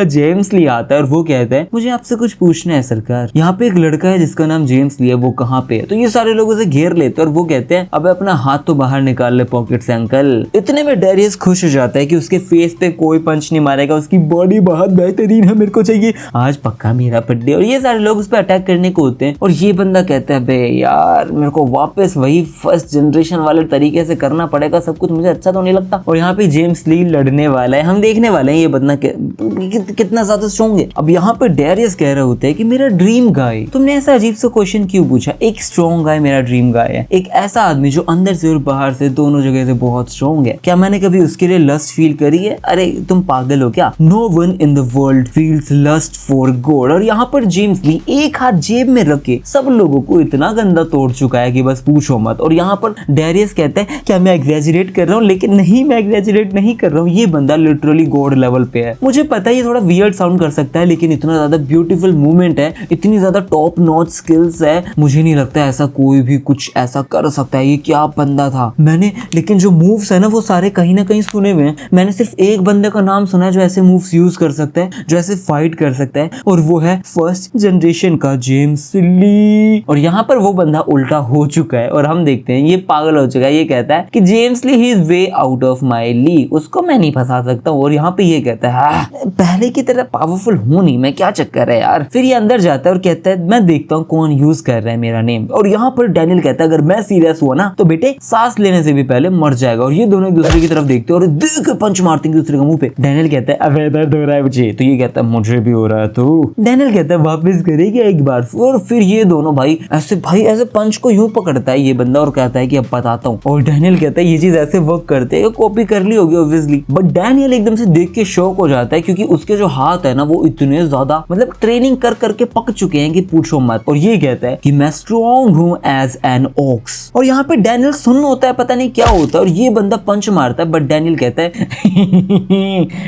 जेम्स ली आता है और वो कहता है मुझे आपसे कुछ पूछना है सरकार, यहाँ पे एक लड़का है जिसका नाम जेम्स ली है, वो कहाँ पे है। तो ये सारे लोग उसे घेर लेते हैं और वो कहते हैं अब अपना हाथ तो बाहर निकाल ले पॉकेट से अंकल। इतने में डैरियस खुश हो जाता है कि उसके फेस पे कोई पंच नहीं मारेगा, उसकी बॉडी बहुत बेहतरीन है, मेरे को चाहिए आज पक्का मेरा बर्थडे। और ये सारे लोग उस पर अटैक करने को होते हैं और ये बंदा कहता है बे यार मेरे को वापस वही फर्स्ट जनरेशन वाले तरीके से करना पड़ेगा सब कुछ, मुझे अच्छा तो नहीं लगता। और यहाँ पे जेम्स ली लड़ने वाला है, हम देखने वाले हैं ये बंदा कितना ज्यादा स्ट्रॉन्ग है। अब यहाँ पे डैरियस कह रहे होते हैं कि मेरा ड्रीम गाय, तुमने ऐसा अजीब सा क्वेश्चन क्यों पूछा। एक स्ट्रॉन्ग गाय मेरा ड्रीम गाय है, एक ऐसा आदमी जो अंदर से और बाहर से दोनों जगह से बहुत स्ट्रॉन्ग है। क्या मैंने कभी उसके लिए लस्ट फील करी है? अरे तुम पागल हो क्या? No one in the world feels lust for God. और यहाँ पर जेम्स ली एक हाथ जेब में रख के सब लोगों को इतना गंदा तोड़ चुका है कि बस पूछो मत। और यहाँ पर डैरियस कहता है क्या मैं एग्जैजरेट कर रहा हूँ? लेकिन नहीं, मैं एग्जैजरेट नहीं कर रहा हूँ, ये बंदा लिटरली गॉड लेवल पे है। मुझे पता है ये थोड़ा वियर्ड साउंड कर सकता है, लेकिन इतना ज्यादा ब्यूटीफुल मूवमेंट है, इतनी ज्यादा टॉप नॉच स्किल्स है, मुझे नहीं लगता ऐसा कोई भी कुछ ऐसा कर सकता है। ये क्या बंदा था। मैंने लेकिन जो मूव्स है ना वो सारे कहीं ना कहीं सुने हुए हैं, मैंने सिर्फ एक बंदे का नाम सुना है जो ऐसे मूव्स यूज कर सकता है, जो ऐसे फाइट कर सकता है, और वो है फर्स्ट जनरेशन का जेम्स ली। और यहाँ पर वो बंदा उल्टा हो चुका है और हम देखते हैं ये पागल हो चुका है। ये कहता है कि James Lee he is way out of my league, उसको मैं नहीं फंसा सकता हूँ। और यहाँ पे ये कहता है पहले की तरह पावरफुल हूँ नहीं मैं, क्या चक्कर है यार। फिर ये अंदर जाता है और कहता है मैं देखता हूँ कौन यूज कर रहा है मेरा नेम। और यहाँ पर डैनियल कहता है अगर मैं सीरियस हुआ ना तो बेटे सांस लेने से भी पहले मर जाएगा। और ये दोनों एक दूसरे की तरफ देखते हैं और देख पंच मारते हैं दूसरे के मुंह पे। डैनियल कहता है अबे दर्द हो रहा है मुझे, तो ये कहता है मुझे भी हो रहा है। तो डैनियल कहता है वापस करेगा एक बार। और फिर ये दोनों भाई ऐसे पंच को यूं पकड़ता है ये बंदा और कहता है कि अब बताता हूँ। और डैनियल कहता है ये चीज ऐसे वर्क करते हैं, कॉपी कर ली होगी ऑब्वियसली। बट डैनियल एकदम से देख के शॉक हो जाता है क्योंकि उसके जो हाथ है ना वो इतने ज्यादा मतलब ट्रेनिंग कर करके पक चुके हैं कि पूछो मत। और ये कहता है कि मैं स्ट्रॉन्ग हूँ एज एन ऑक्स। और यहाँ पे डैनियल सुन होता है, पता नहीं क्या होता है, और ये बंदा पंच मारता है। बट डैनियल कहता है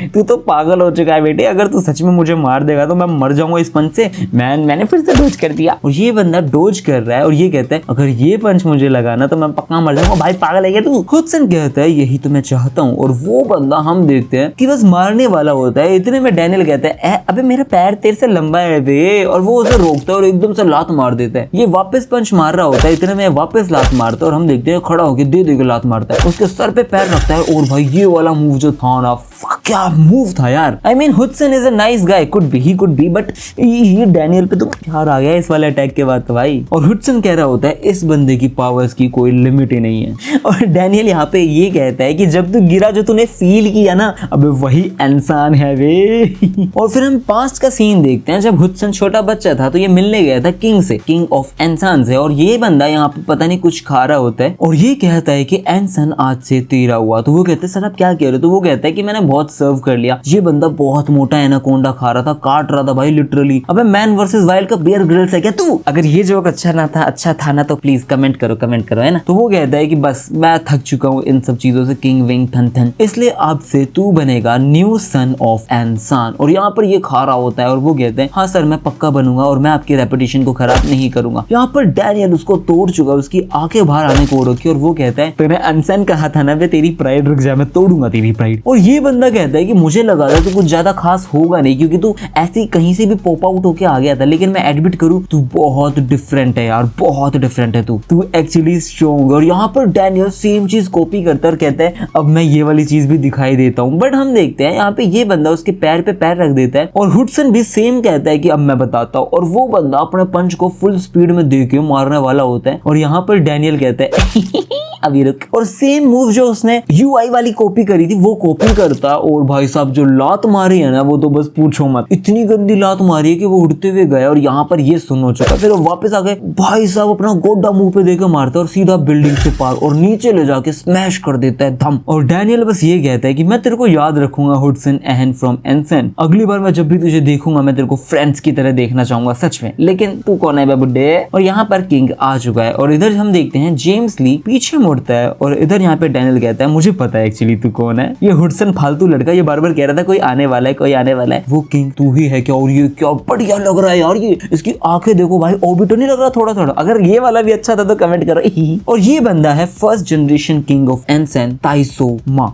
तू तो पागल हो चुका है बेटे, अगर तू सच में मुझे मार देगा तो मैं मर जाऊंगा इस पंच से। मैंने फिर से डोज कर दिया। और ये बंदा डोज कर रहा है और ये कहता है अगर ये पंच मुझे लगाना तो मैं पक्का मर जाऊंगा। भाई पागल है क्या तू? हुडसन कहता है यही तो मैं चाहता हूँ। और वो बंदा हम देखते हैं कि बस मारने वाला होता है। इतने में डैनियल कहता है अबे मेरा पैर तेरे से लंबा है बे। और वो उसे रोकता है और एकदम से लात मार देता है। ये वापस पंच मार रहा होता है, इतने में वापस लात मारता है और हम देखते हैं खड़ा होकर दे के लात मारता है, उसके सर पे पैर रखता है। और भाई ये वाला मूव जो था ना क्या मूव था यार। I mean Hudson is a nice guy, he could be, but ये डैनियल पे तो प्यार आ गया इस वाले अटैक के बाद तो भाई। और हुडसन कह रहा होता है इस बंदे की पावर्स की कोई लिमिट ही नहीं है। और डैनियल यहाँ पे ये कहता है कि जब तू गिरा जो तूने फील किया ना अब वही इंसान है वे। और फिर हम पास्ट का सीन देखते हैं जब हुडसन छोटा बच्चा था तो ये मिलने गया था किंग से, किंग ऑफ एंसान से। और ये बंदा यहाँ पे पता नहीं कुछ खा रहा होता है और ये कहता है कि एंसन आज से तेरा हुआ। तो वो कहते हैं सर आप क्या कह रहे हो? तो वो कहता है कि मैंने बहुत सर्व कर लिया। ये बंदा बहुत मोटा एनाकोंडा खा रहा था, काट रहा था भाई लिटरली। अबे मैन वर्सेस वाइल्ड का बियर ग्रिल्स है क्या तू? अगर ये जोक अच्छा था ना तो प्लीज कमेंट करो है ना। तो वो कहता है कि बस मैं थक चुका हूँ इन सब चीजों से, किंग विंग थन थन, इसलिए अब से तू बनेगा न्यू सन ऑफ एनसान। और यहाँ पर ये खा रहा होता है और वो कहते हैं हाँ सर मैं पक्का बनूंगा और मैं आपकी रेपुटेशन को खराब नहीं करूंगा। यहाँ पर डैनियल उसको तोड़ चुका, उसकी आंखें बाहर आने को रखी और वो कहता है तूने अनसन कहा था ना बे, तेरी प्राइड रुक जा, मैं तोड़ूंगा तेरी प्राइड। और ये बंदा कहता है कि मुझे लगा था तो कुछ ज्यादा खास होगा नहीं क्योंकि तू ऐसी कहीं से भी पॉप आउट होके आ गया था, लेकिन मैं एडमिट करूं तू बहुत डिफरेंट है यार, बहुत डिफरेंट है तू एक्चुअली स्ट्रॉन्ग। और यहाँ पर डैनियल सेम चीज कॉपी करता है और कहता है अब मैं ये वाली चीज भी दिखाई देता हूँ। बट हम देखते हैं यहाँ पे ये बंदा उसके पैर पे पैर रख देता है और हुडसन भी सेम कहता है कि अब मैं बताता हूँ। और वो बंदा अपने पंच को फुल स्पीड में दे के मारने वाला होता है और यहाँ पर डैनियल कहता है अभी रुक, और सेम मूव जो उसने यूआई वाली कॉपी करी थी वो कॉपी करता। और भाई साहब जो लात मारी है ना वो तो बस पूछो मत, इतनी गंदी लात मारी है कि वो उड़ते हुए गया और यहाँ पर ये सुन हो चुका। फिर वो वापस आ गए, भाई साहब अपना गोड्डा मुंह पे देकर मारता है और सीधा बिल्डिंग से पार और नीचे ले जाके स्मैश कर देता है धम। और डैनियल बस ये कहता है कि मैं तेरे को याद रखूंगा हुडसन एहन फ्रॉम एनसन, अगली बार मैं जब भी तुझे देखूंगा मैं तेरे को फ्रेंड्स की तरह देखना चाहूंगा सच में, लेकिन तू कौन है बे बुड्ढे। और यहाँ पर किंग आ चुका है और इधर हम देखते हैं जेम्स ली पीछे मुड़ता है और इधर यहाँ पे डैनियल कहता है मुझे पता है एक्चुअली तू कौन है, ये हुडसन फालतू लड़का, ये बार बार कह रहा था कोई आने वाला है कोई आने वाला है, वो किंग तू ही है क्या। और ये क्या बढ़िया लग रहा है यार, ये इसकी आंखें देखो भाई, ओबिटो नहीं लग रहा थोड़ा थोड़ा, अगर ये वाला भी अच्छा था तो कमेंट करो। और ये बंदा है first generation king of Ansan Taesoo Ma.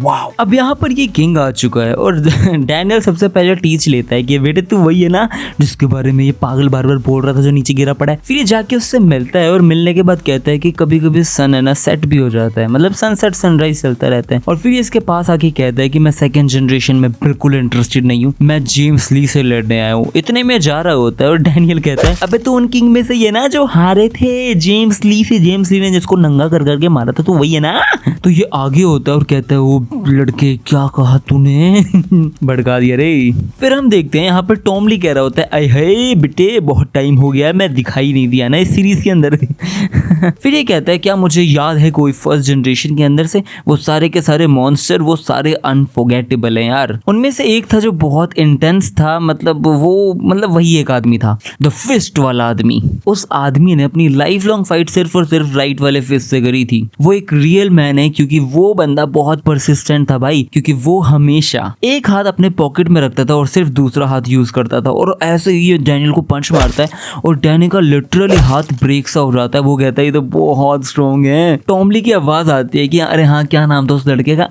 Wow, अब यहाँ पर ये किंग आ चुका है और डैनियल सबसे पहले टीच लेता है कि बेटे तू वही है ना जिसके बारे में ये पागल बार बार बोल रहा था जो नीचे गिरा पड़ा है। फिर ये जाके उससे मिलता है और मिलने के बाद कहता है कि कभी कभी सन है ना सेट भी हो जाता है, मतलब सनसेट सनराइज चलता रहता है। और फिर ये इसके पास आके कहता है कि मैं सेकंड जनरेशन में बिल्कुल इंटरेस्टेड नहीं हूँ, मैं जेम्स ली से लड़ने आया हूँ। इतने में जा रहा होता है और डैनियल कहता है अबे तू उन किंग में से ये ना जो हारे थे जेम्स ली से, जेम्स ली ने जिसको नंगा कर करके मारा था, तो वही है ना। तो ये आगे होता है और कहता है वो लड़के क्या कहा तूने भड़का दिया रे। फिर हम देखते हैं यहाँ पर टॉम ली कह रहा होता है अरे बेटे बहुत टाइम हो गया मैं दिखाई नहीं दिया ना इस सीरीज के अंदर। फिर ये कहता है क्या मुझे याद है कोई फर्स्ट जनरेशन के अंदर से वो सारे के सारे मॉन्स्टर वो सारे अनफॉरगेटेबल हैं यार। उनमें से एक था जो बहुत इंटेंस था, मतलब वही एक आदमी था, द फिस्ट वाला आदमी। उस आदमी ने अपनी लाइफ लॉन्ग फाइट सिर्फ और सिर्फ राइट वाले फिस्ट से करी थी। वो एक रियल मैन है क्योंकि वो बंदा बहुत परसिस्टेंट था भाई, क्योंकि वो हमेशा एक हाथ अपने पॉकेट में रखता था और सिर्फ दूसरा हाथ यूज करता था। और ऐसे ही ये डैनियल को पंच मारता है और डैनियल का लिटरली हाथ ब्रेक सा हो जाता है। वो कहता है ये तो बहुत स्ट्रॉन्ग है। टॉमली की आवाज आती है कि अरे हाँ क्या नाम था उस लड़के का,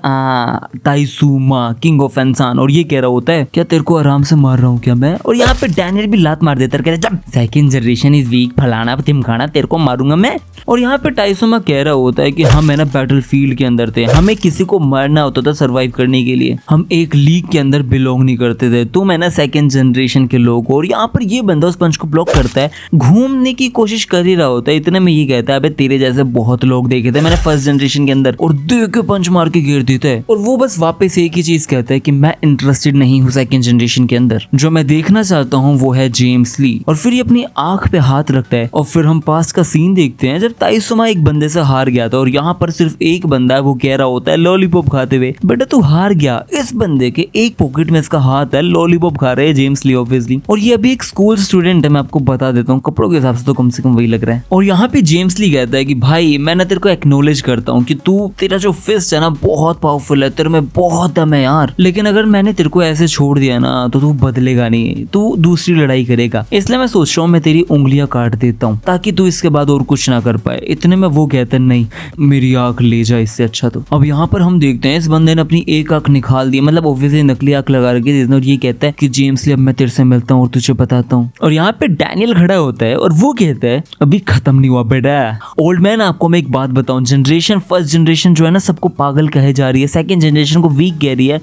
ताइसुमा किंग ऑफ एनसान। और ये कह रहा होता है क्या तेरे को आराम से मार रहा हूँ क्या मैं। और यहाँ पे डैनियल भी लात मार देता है, कह रहा जब सेकंड जनरेशन इज वीक फलाना तिमकाना तेरे को मारूंगा मैं। और यहाँ पे ताइसुमा कह रहा होता है कि हम है ना बैटल फील्ड के अंदर थे, हमें किसी को मारना होता था सर्वाइव करने के लिए, हम एक लीग के अंदर बिलोंग नहीं करते थे, तुम है ना सेकंड जनरेशन के लोग। और यहाँ पर ये बंदा उस पंच को ब्लॉक करता है, घूमने की कोशिश कर ही रहा होता है। इतने में ये कहता है अबे तेरे जैसे बहुत लोग देखे थे मैंने फर्स्ट जनरेशन के अंदर, और देख के पंच मार के घेर देता है। और वो बस वापस एक ही चीज कहता है कि मैं इंटरेस्टेड नहीं हूँ सेकंड जनरेशन के अंदर, जो मैं देखना चाहता हूँ वो है जेम्स ली। और फिर ये अपनी आंख पे हाथ रखता है और फिर हम पास का सीन देखते हैं जब ताइसुमा एक बंदे से हार गया था और यहाँ पर सिर्फ एक बंदा है, वो कह रहा होता है लॉलीपॉप खाते हुए बेटा तू हार गया। इस बंदे के एक पॉकेट में इसका हाथ है, लॉलीपॉप खा रहे हैं जेम्स ली ऑब्वियसली। और ये अभी एक स्कूल स्टूडेंट है, मैं आपको बता देता हूँ, कपड़ों के हिसाब से तो कम से कम वही लग रहा है। और यहाँ पे जेम्स ली कहता है कि भाई मैं ना तेरे को एक्नॉलेज करता हूँ कि तू तेरा जो फिस्ट है ना बहुत पावरफुल है, तेरे में बहुत दम है यार, लेकिन अगर मैंने तेरे को ऐसे छोड़ दिया ना तो तू बदलेगा नहीं, तू दूसरी लड़ाई करेगा, इसलिए मैं सोच रहा हूँ मैं तेरी उंगलियां काट देता हूँ ताकि तू इसके बाद और कुछ ना कर पाए। इतने में वो कहता है नहीं मेरी आंख ले जा इससे अच्छा तो। अब यहाँ पर हम देखते हैं इस बंदे ने अपनी एक आंख निकाल दी, मतलब ऑब्वियसली नकली आंख लगा रखी है, और ये कहता है कि जेम्स ली अब मैं तेरे से मिलता हूँ और तुझे बताता हूँ। और यहाँ पे डैनियल खड़ा होता है और वो कहता है अभी खत्म नहीं हुआ बेटा ओल्ड मैन, आपको मैं एक बात बताऊं, जनरेशन फर्स्ट जनरेशन जो है ना सबको पागल कहे जा रही है, सेकंड जनरेशन को वीक कह रही है।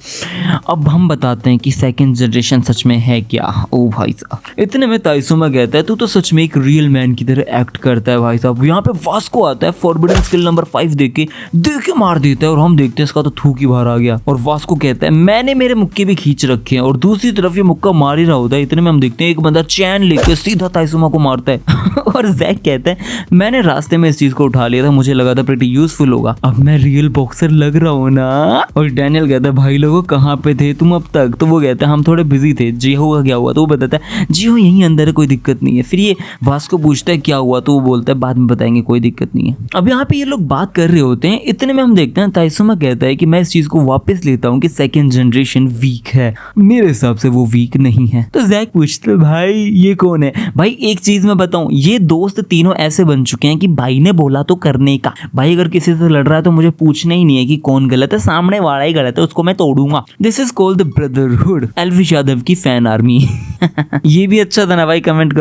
अब हम बताते हैं कि सेकंड जनरेशन सच में है क्या। ओ भाई साहब, इतने में ताइसुमा कहता है तू तो सच में एक रियल मैन की तरह एक्ट करता है भाई साहब। यहाँ पे वास्को आता है, फॉरबिडन स्किल नंबर 5 देख के मार देता है और हम देखते हैं इसका तो थूक ही बाहर आ गया। और वास्को कहता है मैंने मेरे मुक्के भी खींच रखे हैं, और दूसरी तरफ ये मुक्का मार ही रहा होता है। इतने में हम देखते हैं एक बंदा चैन लेके सीधा ताइसुमा को मारता है और जैक कहता है मैंने रास्ते में में इस चीज को उठा लिया था, मुझे लगा था प्रीटी यूजफुल होगा, अब मैं रियल बॉक्सर लग रहा हूँ ना। और डैनियल कहता है भाई लोगों कहाँ पे थे तुम अब तक? तो वो कहता है हम थोड़े बिजी थे। जीहो का क्या हुआ? तो वो बताता है जीहो यहीं अंदर है, कोई दिक्कत नहीं है। फिर ये वास्को पूछता है क्या हुआ? तो वो बोलता है बाद में बताएंगे, कोई दिक्कत नहीं है। अब यहाँ पे ये लोग बात कर रहे होते हैं, इतने में हम देखते हैं ताइसुमा कहता है कि मैं इस चीज को वापस लेता हूँ कि सेकंड जनरेशन वीक है, मेरे हिसाब से वो वीक नहीं है। तो जैक पूछता है भाई ये कौन है? भाई एक चीज मैं बताऊं, ये दोस्त तीनों ऐसे बन चुके हैं कि भाई ने बोला तो करने का। भाई अगर किसी से लड़ रहा है तो मुझे पूछना ही नहीं है कि कौन गलत है, सामने वाला ही गलत है, उसको मैं तोड़ूंगा। This is called the brotherhood. Elvish Yadav की फैन आर्मी। ये भी अच्छा था ना भाई? कमेंट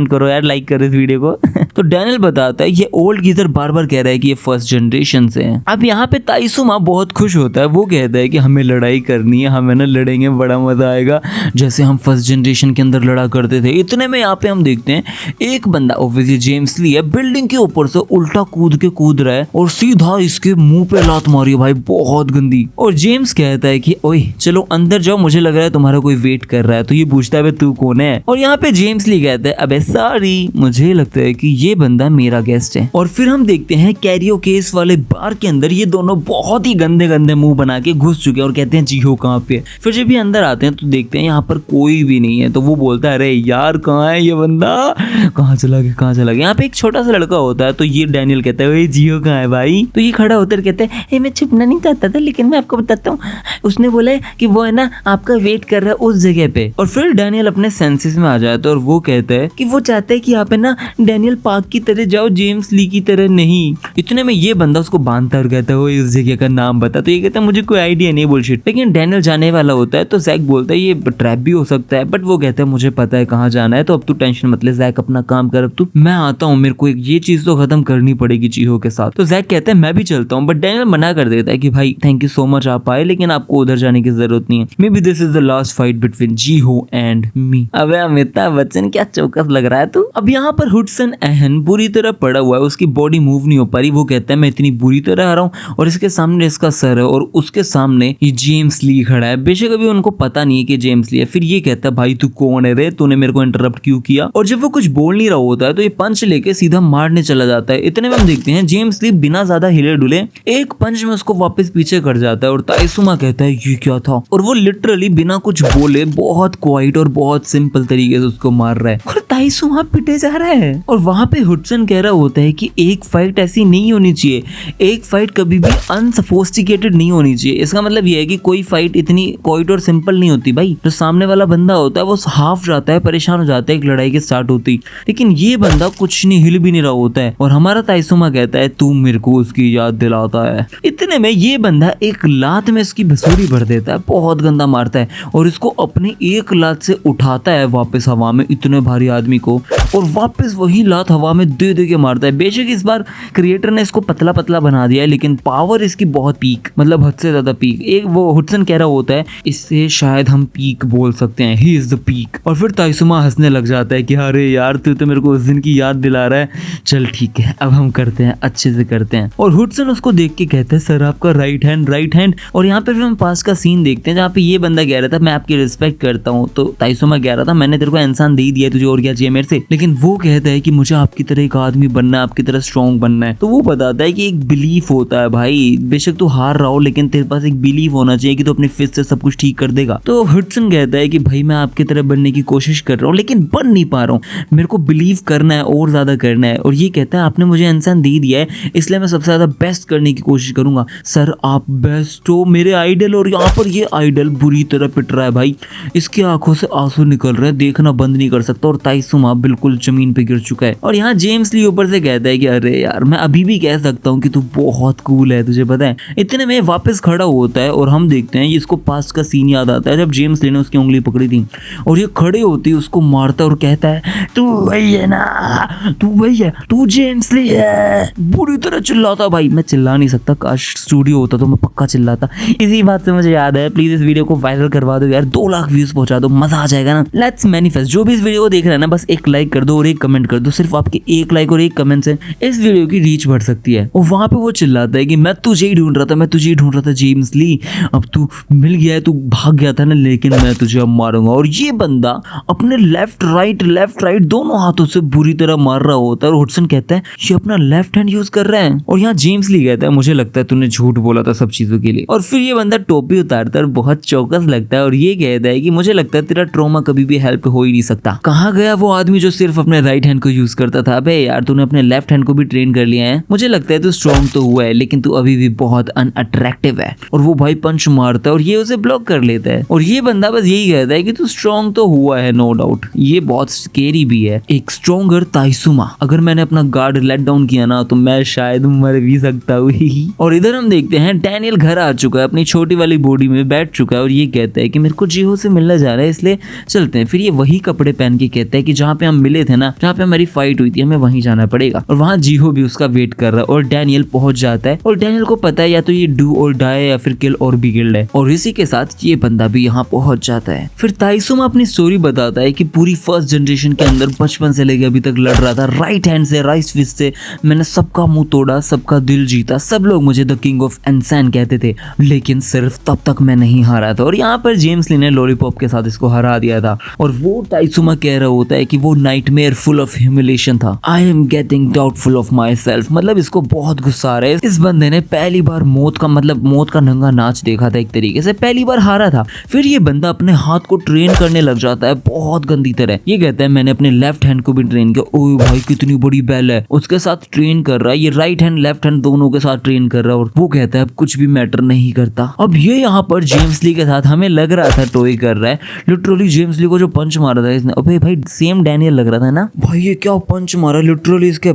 करो यार, लाइक करो इस वीडियो को। तो डैनियल बताता है ये ओल्ड गीजर बार बार कह रहा है कि ये फर्स्ट जनरेशन से है। अब यहाँ पे ताइसुमा बहुत खुश होता है, वो कहता है कि हमें लड़ाई करनी है, हमें ना लड़ेंगे, बड़ा मजा आएगा जैसे हम फर्स्ट जनरेशन के अंदर लड़ा करते थे। इतने में यहाँ पे हम देखते हैं एक बंदा, ऑब्वियसली जेम्स ली है, बिल्डिंग के ऊपर से उल्टा कूद रहा है और सीधा इसके मुंह पे लात मारी है भाई, बहुत गंदी। और जेम्स कहता है कि ओए चलो अंदर जाओ, मुझे लग रहा है तुम्हारा कोई वेट कर रहा है। तो ये पूछता है तू कौन है? और यहाँ पे जेम्स ली कहता है अबे सॉरी, मुझे लगता है कि ये बंदा मेरा गेस्ट है। और फिर हम देखते हैं कैरियोकेस वाले बार के अंदर ये दोनों बहुत ही गंदे गंदे मुंह बना के घुस चुके हैं और कहते हैं जीहो कहाँ पे? फिर जब ये अंदर आते हैं तो देखते हैं यहाँ पर कोई भी नहीं है। तो वो बोलता है अरे यार कहाँ है ये बंदा, कहाँ चला गया? यहाँ पे एक छोटा सा लड़का होता है, तो ये डैनियल कहता है जियो कहाँ है भाई? तो ये खड़ा होकर कहता है मैं छुपना नहीं चाहता था, लेकिन मैं आपको बताता हूँ, उसने बोला है कि वो है ना आपका वेट कर रहा है उस जगह पे। और फिर डैनियल अपने सेंसेस में आ जाता है और वो कहता है कि वो चाहता है कि यहाँ पे ना डैनियल पार्क की तरह जाओ, जेम्स ली की तरह नहीं। इतने में ये बंदा उसको बांधता और कहता है वो इस जगह का नाम बता। तो ये कहता है मुझे कोई आइडिया नहीं, बुलशिट। लेकिन डैनियल जाने वाला होता है तो जैक बोलता है ये ट्रैप भी हो सकता है, बट वो कहता है मुझे पता है कहाँ जाना है, तो अब तू टेंशन मत ले जैक, अपना काम कर, अब तू, मैं आता हूँ, मेरे को ये चीज तो खत्म करनी पड़ेगी जीहो के साथ। तो जैक कहता है मैं भी चलता हूँ, बट डैनियल मना कर देता है कि भाई थैंक यू सो मच आप आए, लेकिन आपको उधर जाने की जरूरत नहीं है। Maybe this is the last fight between Jiho and me. अबे अमिताभ बच्चन क्या चौकस लग रहा है तू। अब यहाँ पर हुडसन एहन बुरी तरह पड़ा हुआ है, उसकी बॉडी मूव नहीं हो पा रही। वो कहता है मैं इतनी बुरी तरह आ रहा हूँ और इसके सामने इसका सर है और उसके सामने ये जेम्स ली खड़ा है। बेशक अभी उनको पता नहीं है कि जेम्स ली है। फिर ये कहता है भाई तू कौन है रे, तूने मेरे को इंटरप्ट क्यों किया? और जब वो कुछ बोल नहीं रहा होता है तो ये पंच लेके सीधा मारने चला जाता है। इतने में हम देखते हैं जेम्स ली बिना ज्यादा हिले डुले एक पंच में उसको वापस पीछे कर जाता है। और ताइसुमा कहता है ये क्या था, और वो लिटरली बिना कुछ बोले बहुत क्वाइट और बहुत सिंपल तरीके से उसको मार रहा है और ताइसुमा पिटे जा रहा है। और वहां पे हुडसन कह रहा होता है कि एक फाइट ऐसी नहीं होनी चाहिए, एक फाइट कभी भी अनसोफिस्टिकेटेड नहीं होनी चाहिए। इसका मतलब ये है कि कोई फाइट इतनी क्वाइट और सिंपल नहीं होती भाई। जो सामने वाला बंदा होता है वो हाफ जाता है, परेशान हो जाता है एक लड़ाई के स्टार्ट होती, लेकिन ये बंदा कुछ नहीं, हिल भी नहीं रहा होता है। और हमारा ताइसुमा कहता है तू मेरे को उसकी याद दिलाता है। इतने में ये बंदा एक लात में इसकी भसूरी भर देता है, बहुत गंदा मारता है और इसको अपनी एक लात से उठाता है वापस हवा में, इतने भारी आदमी को, और वापस वही लात हवा में दे दे के मारता है। बेशक इस बार क्रिएटर ने इसको पतला पतला बना दिया है, लेकिन पावर इसकी बहुत पीक, मतलब हद से ज्यादा पीक। एक वो हुडसन कह रहा होता है इससे शायद हम पीक बोल सकते हैं, ही इज द पीक। और फिर ताइसुमा हंसने लग जाता है कि अरे यार तू तो मेरे को उस दिन की याद दिला रहा है, चल ठीक है अब हम करते हैं, अच्छे से करते हैं। और हुडसन उसको देख के कहता है सर आपका राइट हैंड। और यहाँ पे फिर हम पास का सीन देखते हैं जहाँ पे ये बंदा कह रहा था मैं आपकी रिस्पेक्ट करता हूँ, तो ताइसुमा कह रहा था मैंने तेरे को इंसान दे दिया, तुझे और क्या चाहिए मेरे से? लेकिन वो कहता है कि मुझे आपकी तरह एक आदमी बनना है, आपकी तरह स्ट्रॉन्ग बनना है। तो वो बताता है कि एक बिलीफ होता है भाई, बेशक तू हार रहा हो लेकिन तेरे पास एक बिलीफ होना चाहिए कि तू अपने फिस्ट से सब कुछ ठीक कर देगा। तो हुडसन कहता है कि भाई मैं आपकी तरह बनने की कोशिश कर रहा हूँ लेकिन बन नहीं पा रहा हूँ, मेरे को बिलीव करना है और ज्यादा करना है। और ये कहता है आपने मुझे इंसान दे दिया है इसलिए मैं सबसे ज्यादा बेस्ट करने की कोशिश करूंगा। सर आप बेस्ट हो, मेरे आइडल। और यहाँ पर ये आइडल बुरी तरह पिट रहा है भाई, इसकी आंखों से आंसू निकल रहे हैं, देखना बंद नहीं कर सकता। और ताइसुमा बिल्कुल जमीन पे गिर चुका है। और यहाँ जेम्स ली ऊपर से कहता है कि अरे यार मैं अभी भी कह सकता हूँ कि तू बहुत कूल है, तुझे पता है। इतने में वापस खड़ा होता है और हम देखते हैं ये इसको पास्ट का सीन याद आता है जब जेम्स ली ने उसकी उंगली पकड़ी थी और ये खड़े होती है उसको मारता है और कहता है तू वही है ना, तू वही है, तू जेम्स ली है। बुरी तरह चिल्लाता भाई, मैं चिल्ला नहीं सकता, काश स्टूडियो होता तो मैं पक्का चिल्लाता। इसी बात से मुझे याद है प्लीज इस वीडियो को वायरल करवा दो यार, 2 लाख व्यूज पहुंचा दो, मजा आ जाएगा ना। Let's manifest. जो भी इस वीडियो को देख रहे हैं ना बस एक लाइक कर दो और एक कमेंट कर दो, सिर्फ आपके एक लाइक और एक कमेंट से इस वीडियो की रीच बढ़ सकती है। और वहां पे वो चिल्लाता है कि मैं तुझे ही ढूंढ रहा था, मैं तुझे ही ढूंढ रहा था जेम्स ली, अब तू मिल गया है, तू भाग गया था ना, लेकिन मैं तुझे अब मारूंगा। और ये बंदा अपने लेफ्ट राइट दोनों हाथों से बुरी तरह मार रहा होता है। और हुडसन कहता है ये अपना लेफ्ट हैंड यूज कर रहा है। और यहाँ जेम्स ली कहता है मुझे लगता है तूने झूठ बोला था सब चीजों के लिए। और फिर ये बंदा टोपी उतारता है और बहुत चौकस लगता है और ये कहता है कि मुझे लगता है तेरा ट्रॉमा कभी भी हेल्प हो ही नहीं सकता। कहाँ गया वो आदमी जो सिर्फ अपने राइट हैंड को यूज करता था? अबे यार तूने अपने लेफ्ट हैंड को भी ट्रेन कर लिया है। मुझे लगता है तू स्ट्रॉन्ग तो हुआ है लेकिन तू अभी भी बहुत अनअट्रैक्टिव है। और वो भाई पंच मारता है और ये उसे ब्लॉक कर लेता है। और ये बंदा बस यही कहता है कि तू स्ट्रॉन्ग तो हुआ है, नो डाउट। ये बहुत स्केरी भी है। एक स्ट्रॉन्गर ताइसुमा, अगर मैंने अपना गार्ड लेट डाउन किया ना तो मैं शायद मर भी सकता हूँ। और इधर हम देखते हैं डैनियल घर आ चुका है, अपनी छोटी वाली बॉडी में बैठ चुका है और ये कहता है कि मेरे को जीहो से मिलना जा रहा है इसलिए चलते हैं। फिर ये वही कपड़े पहन के कहता है कि जहाँ पे हम मिले थे ना, जहाँ पे हमारी फाइट हुई थी, हमें वहीं जाना पड़ेगा। और वहाँ जीहो भी उसका वेट कर रहा है और डैनियल पहुंच जाता है। और डैनियल को पता है या तो ये डू और डाई या फिर किल और बी गिल्ड है। और इसी के साथ ये बंदा भी यहाँ पहुंच जाता है। फिर ताइसुमा अपनी स्टोरी बताता है कि पूरी फर्स्ट जनरेशन के अंदर बचपन से लेके अभी तक लड़ रहा था राइट हैंड से, राइट फिस्ट से। मैंने सबका मुंह तोड़ा, सबका दिल जीता, सब लोग मुझे द किंग ऑफ इनसान कहते थे, लेकिन सिर्फ तब तक मैं नहीं हारा था। और यहाँ पर जेम्स ली ने लॉलीपॉप के साथ इसको हरा दिया था। और वो ताइसुमा कह रहा होता है कि वो नाइटमेयर फुल ऑफ ह्यूमिलेशन था। I am getting doubtful of my self. मतलब इसको बहुत गुस्सा आ रहा है। इस बंदे ने पहली बार मौत का नंगा नाच देखा था, एक तरीके से पहली बार हारा था। फिर ये बंदा अपने हाथ को ट्रेन करने लग जाता है बहुत गंदी तरह। ये कहता है मैंने अपने लेफ्ट हैंड को भी ट्रेन किया। ओए भाई कितनी बड़ी बैल है, उसके साथ ट्रेन कर रहा है। ये राइट हैंड लेफ्ट हैंड दोनों के साथ ट्रेन कर रहा है। और वो कहता है अब कुछ भी मैटर नहीं करता। अब ये यहाँ पर जेम्स ली के साथ हमें लग रहा था टॉय कर रहा है। लिटरली जेम्स ली को जो पंच मारा था इसने, अबे भाई सेम डैनियल लग रहा था ना भाई। ये क्या पंच मारा, लिटरली इसके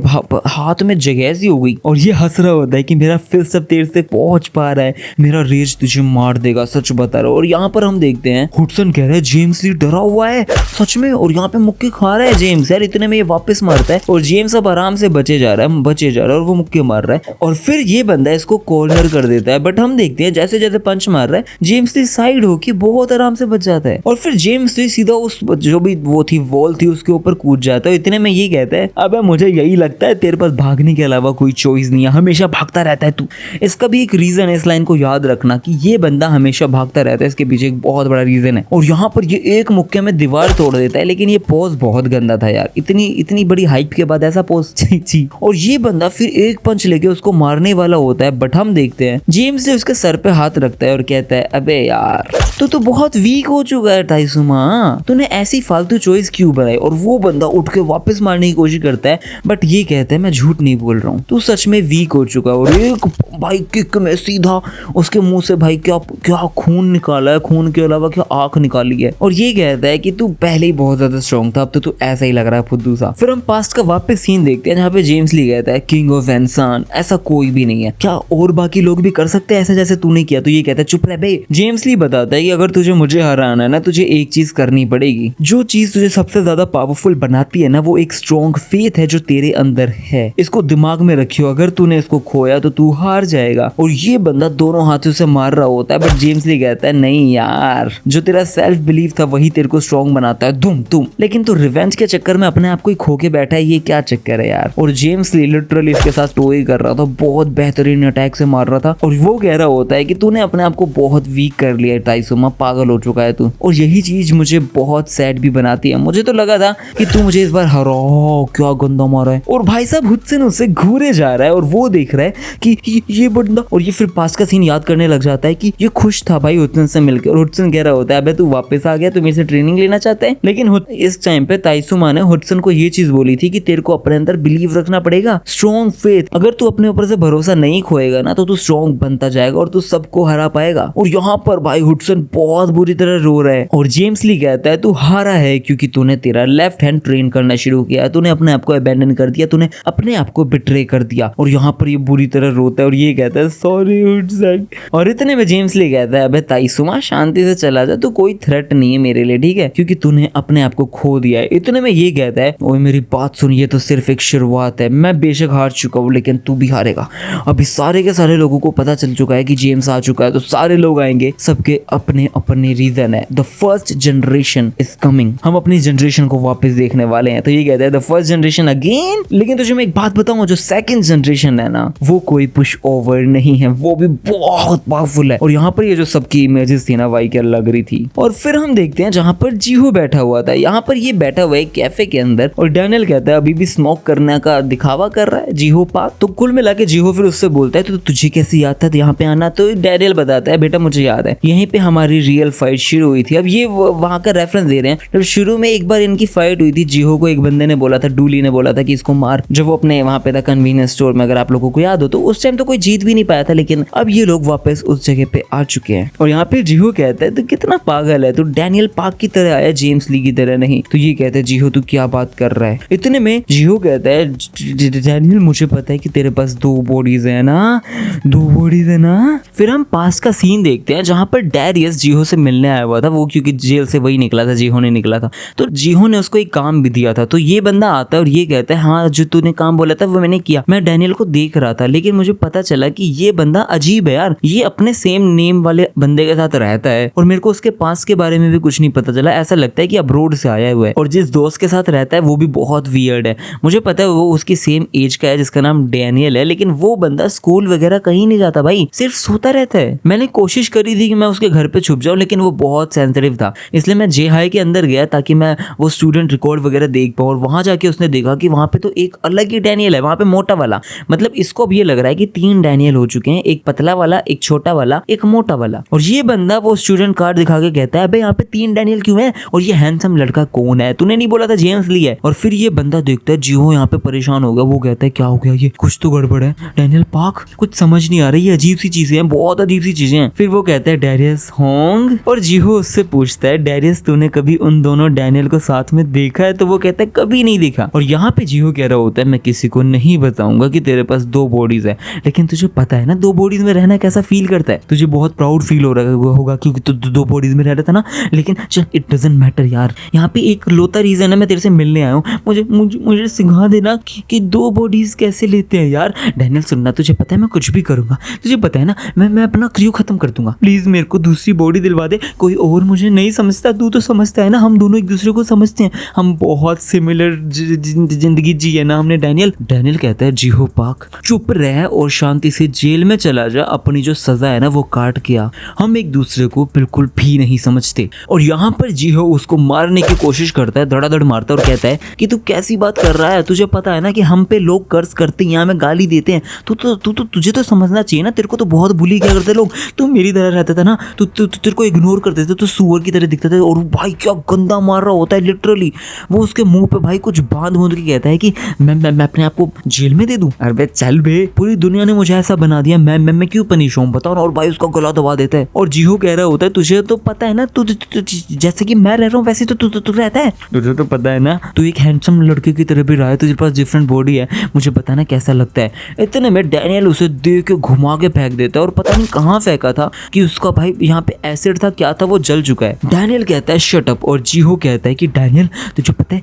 हाथ में जगह सी हो गई। और ये हंस रहा होता है कि मेरा फिस्ट अब तेरे से पहुंच पा रहा है, मेरा रेज तुझे मार देगा, सच बता रहा हूं। और यहाँ पर हम देखते हैं हुडसन कह रहा है जेम्स ली डरा हुआ है सच में। और यहाँ पे मुक्के खा रहा है जेम्स। यार इतने में ये वापस मारता है और जेम्स अब आराम से बचे जा रहा है और वो मुक्के मार रहा है। और फिर ये बंदा इसको कॉर्नर कर देता है। बट हम देखते हैं जैसे जैसे पंच मार रहा है जेम्स ली साइड होके बहुत आराम से बच जाता है। और फिर जेम्स ली सीधा उस जो भी वो थी वॉल थी उसके ऊपर कूद जाता है। इतने में ये कहता है अबे मुझे यही लगता है तेरे पास भागने के अलावा कोई चॉइस नहीं है, हमेशा भागता रहता है तू। इसका भी एक रीजन है, इस लाइन को याद रखना कि ये बंदा हमेशा भागता रहता है, इसके पीछे एक बहुत बड़ा रीजन है। और यहाँ पर ये एक मुक्के में दीवार तोड़ देता है। लेकिन ये पोज बहुत गंदा था यार, इतनी बड़ी हाइप के बाद ऐसा पोज छी। और ये बंदा फिर एक पंच लेके उसको मारने वाला होता है। बट हम देखते हैं जेम्स ने उसके सर पे हाथ रखता है और कहता है अबे यार तो बहुत वीक हो चुका है ताइसुमा, तूने ऐसी फालतू चॉइस क्यों बनाई। और वो बंदा उठ के वापस मारने की कोशिश करता है। बट ये कहता है मैं झूठ नहीं बोल रहा हूँ, तू सच में वीक हो चुका है। और एक भाई किक में सीधा उसके मुंह से भाई क्या खून निकाला है, खून के अलावा क्या आंख निकाली है। और ये कहता है कि तू पहले ही बहुत ज्यादा स्ट्रॉन्ग था, अब तो तू ऐसा ही लग रहा है फुद्दू सा। फिर हम पास्ट का वापस सीन देखते हैं जहाँ पे जेम्स ली कहता है किंग ऑफ इनसान ऐसा कोई भी नहीं है, क्या और बाकी लोग भी कर सकते हैं ऐसा जैसे तूने किया। तो ये कहता है चुप रह बे। जेम्स ली बताता है कि अगर तुझे मुझे हराना है ना, तुझे एक चीज करनी पड़ेगी। जो चीज तुझे सबसे ज्यादा पावरफुल बनाती है ना, वो एक स्ट्रॉन्ग फेथ है जो तेरे अंदर है। इसको दिमाग में रखियो, अगर तूने इसको खोया तो तू हार जाएगा। और ये बंदा दोनों हाथों से मार रहा होता है। बट जेम्स ली कहता है नहीं यार, जो तेरा सेल्फ बिलीव था वही तेरे को स्ट्रॉन्ग बनाता है, तुम। लेकिन तू रिवेंज के चक्कर में अपने आप को ही खो के बैठा है, ये क्या चक्कर है यार। और जेम्स ली लिटरली इसके साथ टोई कर रहा था, बहुत बेहतरीन अटैक से मार रहा था। और वो कह रहा होता है कि तूने अपने आप को बहुत वीक कर लिया है ताइसुमा, पागल हो चुका है तू। और यही चीज मुझे बहुत सैड भी बनाती है। मुझे तो लगा था कि तू मुझे इस बार हराओ, क्या गंदा मारा है। और भाई साहब हुडसन उससे घूरे जा रहा है और वो देख रहा है कि ये बंदा। और ये फिर पास का सीन याद करने लग जाता है कि ये खुश था भाई हुडसन से मिलकर। और हुडसन कह रहा होता है अबे तू वापस आ गया, तू मेरे से ट्रेनिंग लेना चाहता है। लेकिन इस टाइम पे ताइसुमा ने हुडसन को ये चीज बोली थी कि तेरे को अपने अंदर बिलीव रखना पड़ेगा, स्ट्रॉन्ग फेथ। अगर तू अपने ऊपर से भरोसा नहीं खोएगा ना तो तू स्ट्रॉन्ग बनता जाएगा और तू सबको हरा पाएगा। और यहाँ पर भाई हुडसन बहुत बुरी तरह रो रहा है। और जेम्स ली कहता है तू हारा है क्योंकि तूने तेरा लेफ्ट हैंड ट्रेन करना शुरू किया, तूने अपने आप को अबैंडन कर दिया, तूने अपने आप को बिट्रे कर दिया। और यहाँ पर ये बुरी तरह रोता है और ये कहता है सॉरी हुडसन। और इतने में जेम्स ली कहता है अबे ताइसुमा शांति से चला जा, तू कोई थ्रेट नहीं है मेरे लिए, ठीक है, क्योंकि तूने अपने आप को खो दिया है। इतने में ये कहता है ओए मेरी बात सुन, ये तो सिर्फ एक शुरुआत है, मैं बेशक हार चुका हूँ लेकिन तू भी हारेगा। अभी सारे के सारे लोगों को पता चल चुका है कि जेम्स आ चुका है, तो सारे लोग आएंगे, सबके अपने अपने रीजन है। The first generation is coming, हम अपनी जनरेशन को वापस देखने वाले हैं। तो ये कहता है द फर्स्ट जनरेशन अगेन। लेकिन तुझे मैं एक बात बताऊं, जो सेकंड जनरेशन है ना, वो कोई पुश ओवर नहीं है, वो भी बहुत पावरफुल है। और यहाँ पर ये जो सबकी इमेजेस थी ना भाई क्या लग रही थी। और फिर हम देखते हैं जहाँ पर जीहो बैठा हुआ था, यहाँ पर ये बैठा हुआ है कैफे के अंदर। और डैनियल कहता है अभी भी स्मोक करने का का दिखावा कर रहा है जीहो पाक। तो कुल मिला के जीहो फिर उससे बोलता है तो तुझे कैसे याद था यहाँ पे आना? तो डैनियल बताता है बेटा मुझे याद है, यहीं पे हमारी रियल फाइट शुरू हुई थी। अब ये वहां का रेफरेंस दे रहे हैं, जब शुरू में एक बार इनकी फाइट हुई थी, जीहो को एक बंदे ने बोला था, डूली ने बोला था कि इसको मार, जब वो अपने वहां पे था कन्वीनियंस स्टोर में, अगर आप लोगों को याद हो तो उस टाइम तो कोई जीत भी नहीं पाया था, लेकिन अब ये लोग वापस उस जगह पे आ चुके हैं। और यहाँ पे जीहो कहता है तो कितना पागल है तू, डैनियल पाक की तरह आया, जेम्स ली की तरह नहीं। तो ये कहता है जीहो तू क्या बात कर रहा है? इतने में जीहो कहता है डैनियल मुझे पता है कि तेरे पास 2 बॉडीज है ना, 2 बॉडीज है ना। फिर हम पास का सीन देखते हैं जहां पर डैरियस जीहो से मिलने आया हुआ था, वो क्योंकि जेल से वही निकला था, जीहो ने निकला था, तो जीहो ने उसको एक काम भी दिया था। तो ये बंदा आता है और ये कहता है हाँ जो तूने काम बोला था वो मैंने किया, मैं डैनियल को देख रहा था, लेकिन मुझे पता चला कि ये बंदा अजीब है यार, ये अपने सेम नेम वाले बंदे के साथ रहता है और मेरे को उसके पास के बारे में भी कुछ नहीं पता चला, ऐसा लगता है कि अब्रोड से आया हुआ है, और जिस दोस्त के साथ रहता है वो भी बहुत वियर्ड है। मुझे पता है वो उसकी सेम एज का है जिसका नाम डैनियल है, लेकिन वो बंदा स्कूल वगैरह कहीं नहीं जाता भाई, सिर्फ सोता रहता है। मैंने कोशिश करी थी कि मैं उसके घर पे छुप जाऊं, लेकिन वो बहुत सेंसिटिव था, इसलिए मैं जे हाई के अंदर गया ताकि मैं वो स्टूडेंट रिकॉर्ड वगैरह देख पाऊं। और वहां जाके उसने देखा कि वहां पे तो एक अलग ही डैनियल है, वहां पे मोटा वाला, मतलब इसको अब ये लग रहा है कि 3 डैनियल हो चुके हैं, एक पतला वाला, एक छोटा वाला, एक मोटा वाला। और ये बंदा वो स्टूडेंट कार्ड दिखा के कहता है अबे यहाँ पे 3 डैनियल क्यों है, और ये हैंडसम लड़का कौन है, तूने नहीं बोला था जेम्स ली है? और फिर ये बंदा देखता है जीहो यहाँ पे परेशान हो गया, वो कहता है क्या हो गया, ये कुछ तो गड़बड़ है, डैनियल पाक कुछ समझ नहीं आ रही है, अजीब सी चीजें हैं, बहुत अजीब सी चीजें हैं। फिर वो कहता है डैरियस होंग, और जीहो उससे पूछता है डैरियस तूने कभी उन दोनों डैनियल को साथ में देखा है? तो वो कहता है कभी नहीं देखा। और यहाँ पे जीहो कह रहा होता है मैं किसी को नहीं बताऊंगा कि तेरे पास 2 बॉडीज है, लेकिन तुझे पता है ना 2 बॉडीज में रहना कैसा फील करता है, तुझे बहुत प्राउड फील हो रहा होगा क्योंकि तू 2 बॉडीज में रह रहा था ना, लेकिन चल इट डजंट मैटर यार, यहाँ पे एक लोता रीजन है मैं तेरे से मिलने आया हूँ, मुझे सिखा देना कि 2 बॉडीज कैसे लेते हैं यार। डैनियल सुनना, तुझे पता है मैं कुछ भी करूंगा, तुझे पता है ना मैं अपना क्रू खत्म कर दूंगा, प्लीज मेरे को दूसरी बॉडी दिलवा दे, कोई और मुझे नहीं समझता, तू तो समझता है ना, हम दोनों एक दूसरे को समझते हैं, हम बहुत सिमिलर जिंदगी जी है ना हमने। डैनियल कहता है जीहो पाक चुप रह और शांति से जेल में चला जा, अपनी जो सजा है ना वो काट के आ, हम एक दूसरे को बिल्कुल भी नहीं समझते। और यहाँ पर जीहो उसको मारने की कोशिश करता है, धड़ाधड़ मारता है और कहता है कि तू कैसी बात कर रहा है, तुझे पता है ना कि हम पे लोग कर्ज करते हैं, यहाँ में गाली देते हैं, तुझे तो समझना चाहिए ना, तेरे को तो बहुत बुली क्या करते लोग, तू मेरी तरह रहता था ना, तेरे को इग्नोर करते थे, तो सुअर की तरह दिखता था। और भाई क्या गंदा मार रहा होता है लिटरली, वो उसके मुंह पे भाई कुछ बांध के कहता है कि मैं अपने आप को जेल में दे दूं। अरे चल बे, पूरी दुनिया ने मुझे ऐसा बना दिया, मैं क्यों पनिश हूं बताओ ना। और भाई उसका गला दबा देता है। और जीहो कह रहा होता है तुझे तो पता है ना, तू जैसे कि मैं रह रहा हूँ वैसे तो तू रहता है, तुझे तो पता है ना, तू एक हैंडसम लड़के की तरह भी रहा है, तुझे पास डिफरेंट बॉडी है, मुझे बताना कैसा लगता है। इतने में डैनियल उसे देख के घुमा के फेंक देता है, और पता नहीं कहाँ फेंका था कि उसका भाई यहाँ पे एसिड था क्या था, वो जल चुका है। डैनियल कहता है शट अप, और जीहो कहता है कि डैनियल तुझे पता है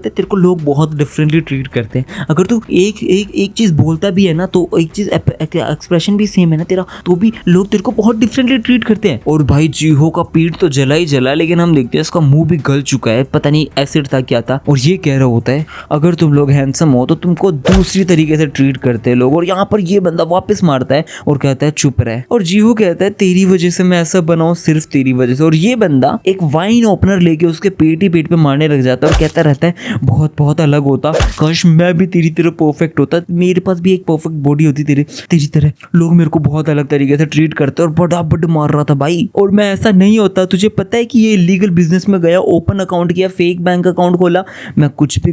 तेरे को लोग बहुत डिफरेंटली ट्रीट करते हैं, अगर तू एक चीज बोलता भी है ना, तो एक चीज एक्सप्रेशन भी सेम है ना तेरा, तो भी लोग तेरे को बहुत डिफरेंटली ट्रीट करते हैं। और भाई जीहो का पीठ तो जला ही जला, लेकिन हम देखते हैं इसका मुंह भी गल चुका है, पता नहीं एसिड था क्या था। और ये कह रहा होता है अगर तुम लोग हैंडसम हो तो तुमको दूसरी तरीके से ट्रीट करते हैं लोग। और यहाँ पर ये बंदा वापस मारता है और कहता है चुप रह। और जीहो कहता है तेरी वजह से मैं ऐसा बना हूं, सिर्फ तेरी वजह से। और ये बंदा एक वाइन ओपनर लेके उसके पेट ही पेट पे मारने लग जाता है और कहता रहता है बहुत अलग होता, काश मैं भी तेरी तरह परफेक्ट होता, मेरे पास भी एक परफेक्ट बॉडी होती तेरी तरह, लोग मेरे को बहुत अलग तरीके से ट्रीट करते। और बड़ा मार रहा था भाई, और मैं ऐसा नहीं होता, तुझे पता है कि ये इलीगल बिजनेस में गया, ओपन अकाउंट किया, फेक बैंक अकाउंट खोला, मैं कुछ भी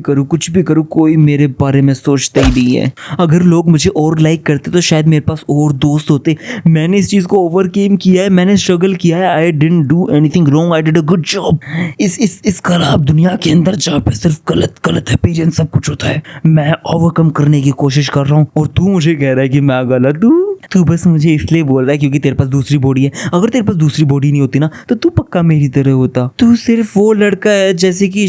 करूं कोई मेरे बारे में सोचता ही नहीं है। अगर लोग मुझे और लाइक करते तो शायद मेरे पास और दोस्त होते, मैंने इस चीज को ओवरकेम किया है, मैंने स्ट्रगल किया है, I didn't do anything wrong, I did a good job. इस खराब दुनिया के अंदर जहाँ पे सिर्फ गलत एक्सपीरियंस सब कुछ होता है, मैं ओवरकम करने की कोशिश कर रहा हूँ, और तू मुझे कह रहा है कि मैं गलत हूँ। तू बस मुझे इसलिए बोल रहा है क्योंकि तेरे पास दूसरी बॉडी है, अगर तेरे पास दूसरी बॉडी नहीं होती ना तो तू पक्का मेरी तरह होता। तू सिर्फ वो लड़का है जैसे कि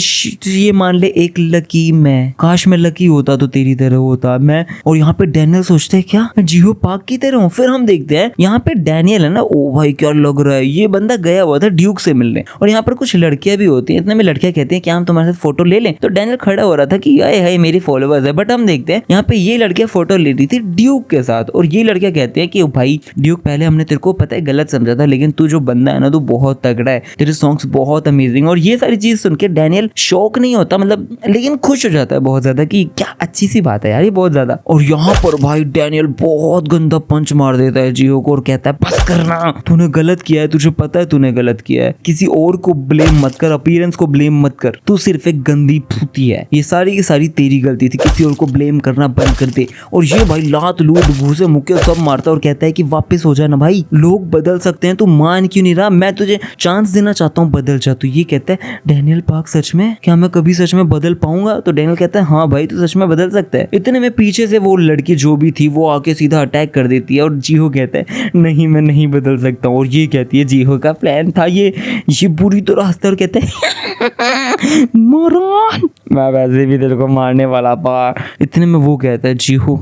ये मान ले एक लकी मैं, काश मैं लकी होता तो तेरी तरह होता मैं। और यहाँ पे डैनियल सोचता है क्या मैं जीहो पाक की तरह हूँ। फिर हम देखते हैं यहाँ पे डैनियल है ना, ओ भाई क्या लग रहा है, ये बंदा गया हुआ था ड्यूक से मिलने, और यहाँ पर कुछ लड़कियां भी होती हैं। इतने में लड़कियां कहती हैं क्या हम तुम्हारे साथ फोटो ले लें, तो डैनियल खड़ा हो रहा था कि हाय मेरे फॉलोअर्स है, बट हम देखते हैं यहाँ पे ये लड़कियां फोटो ले रही थी ड्यूक के साथ, और ये लड़कियां कहते हैं कि भाई ड्यूक, पहले हमने तेरे को पता है गलत समझा था, लेकिन तू जो बंदा है ना, तू बहुत तगड़ा है, तेरे सॉन्ग्स बहुत अमेजिंग। और ये सारी चीज सुन के डैनियल शौक नहीं होता, मतलब लेकिन खुश हो जाता है बहुत ज्यादा कि क्या अच्छी सी बात है यार, ये बहुत ज्यादा। और यहाँ पर भाई डैनियल बहुत गंदा पंच मार देता है जिहो को और कहता है बस करना, तूने गलत किया है, तुझे पता है तूने गलत किया है, किसी और को ब्लेम मत कर, अपीयरेंस को ब्लेम मत कर, तू सिर्फ एक गंदी फूती है, ये सारी की सारी तेरी गलती थी, किसी और को ब्लेम करना बंद कर दे। और ये भाई लात लूट घूसे मुक्के सब मारता है और कहता है कि वापस हो जाए ना भाई, लोग बदल सकते हैं, तू मान क्यों नहीं रहा, मैं तुझे चांस देना चाहता हूँ, बदल जा। तो ये कहता है डैनियल पार्क सच में, क्या मैं कभी सच में बदल पाऊंगा? तो डैनियल कहता है हाँ भाई तू सच में बदल सकता है। इतने में पीछे से वो लड़की जो भी थी वो आके सीधा अटैक कर देती है और जिहो कहता है नहीं मैं नहीं बदल सकता हूँ। और ये कहती है जिहो का प्लान था ये बुरी तरह हंसता है और कहता है मोरन, मैं वैसे भी तेरे को मारने वाला था। इतने में वो कहता है जिहो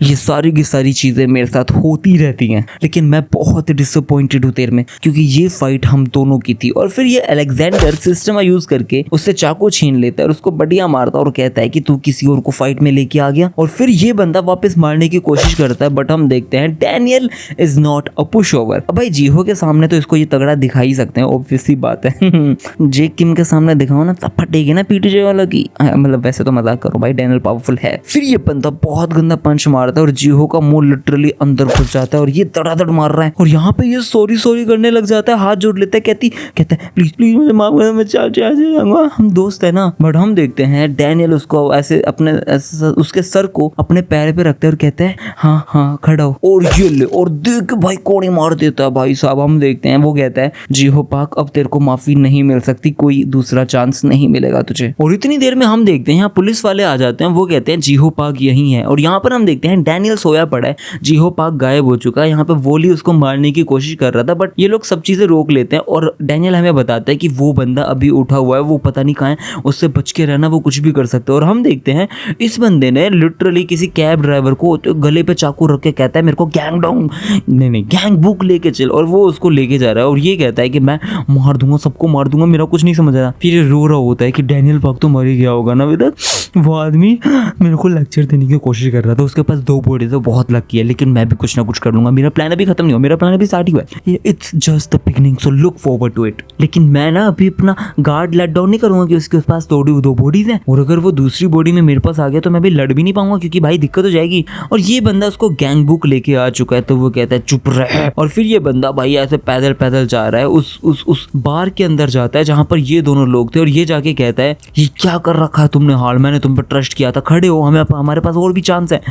ये सारी की सारी चीजें मेरे साथ होती रहती हैं, लेकिन मैं बहुत डिसअपॉइंटेड हूँ तेरे में, क्योंकि ये फाइट हम दोनों की थी। और फिर ये अलेक्जेंडर सिस्टम यूज करके उससे चाकू छीन लेता है और उसको बढ़िया मारता है और कहता है कि तू किसी और को फाइट में लेके आ गया। और फिर ये बंदा वापस मारने की कोशिश करता है, बट हम देखते हैं Daniel is not a push over. अब भाई जिहो के सामने तो इसको ये तगड़ा दिखा ही सकते हैं, ऑब्वियस सी बात है। जेक किम के सामने दिखाओ ना तब फटेगी ना पीटीजे वाला की, मतलब वैसे तो मजाक करो भाई, डैनियल पावरफुल है। फिर ये बंदा बहुत गंदा पंच मारता है और जिहो का मुंह लिटरली अंदर घुस जाता है और ये धड़ाधड़ मार रहा है। और यहाँ पे ये सॉरी करने लग जाता है, हाथ जोड़ लेता है, कहता है प्लीज मुझे माफ कर, मैं जाऊंगा, हम दोस्त है ना। बट हम देखते हैं डैनियल उसको ऐसे अपने उसके सर को अपने पैर पे रखते हैं और कहते हैं हाँ खड़ा हो, और ये ले, और देख भाई कोड़ी मार देता है भाई साहब। हम देखते हैं वो कहता है जिहो पार्क अब तेरे को माफी नहीं मिल सकती, कोई दूसरा चांस नहीं मिलेगा तुझे। और इतनी देर में हम देखते हैं यहाँ पुलिस वाले आ जाते हैं, वो कहते हैं जिहो पार्क यही है। और यहाँ पर हम देखते हैं डैनियल सोया पड़ा है, जिहो पार्क गायब हो चुका है। यहाँ पे वोली उसको मारने की कोशिश कर रहा था, बट ये लोग सब चीजें रोक लेते हैं और डैनियल हमें बताता है कि वो बंदा अभी उठा हुआ है, वो पता नहीं कहाँ है, उससे बच के रहना, वो कुछ भी कर सकते हैं। और हम देखते हैं इस बंदे ने लिटरली किसी कैब ड्राइवर को तो गले पे चाकू रख के कहता है मेरे को गैंग बुक लेके चल, और वो उसको लेके जा रहा है और ये कहता है कि मैं मार दूंगा, सबको मार दूंगा, मेरा कुछ नहीं समझ रहा। फिर रो रहा होता है कि डैनियल पार्क तो मर ही गया होगा ना अभी तक। वो आदमी मेरे को लेक्चर देने की कोशिश कर रहा था, उसके पास 2 बॉडीज है, बहुत लकी है, लेकिन मैं भी कुछ ना कुछ कर लूंगा, मेरा प्लान अभी खत्म नहीं हुआ, मेरा प्लान अभी स्टार्ट ही हुआ है, it's just the beginning, so look forward to it. लेकिन मैं ना अभी अपना गार्ड लेट डाउन नहीं करूंगा कि उसके पास 2 बॉडीज हैं, और अगर वो दूसरी बॉडी में मेरे पास आ गया तो मैं भी लड़ भी नहीं पाऊंगा, क्योंकि भाई दिक्कत हो जाएगी। और ये बंदा उसको गैंग बुक लेके आ चुका है, तो वो कहता है चुप रह। और फिर ये बंदा भाई ऐसे पैदल जा रहा है, उस बार के अंदर जाता है जहां पर ये दोनों लोग थे, और ये जाके कहता है ये क्या कर रखा है तुमने हाल, मैंने तुम पर ट्रस्ट किया था, खड़े हो, हमारे पास और भी चांस है,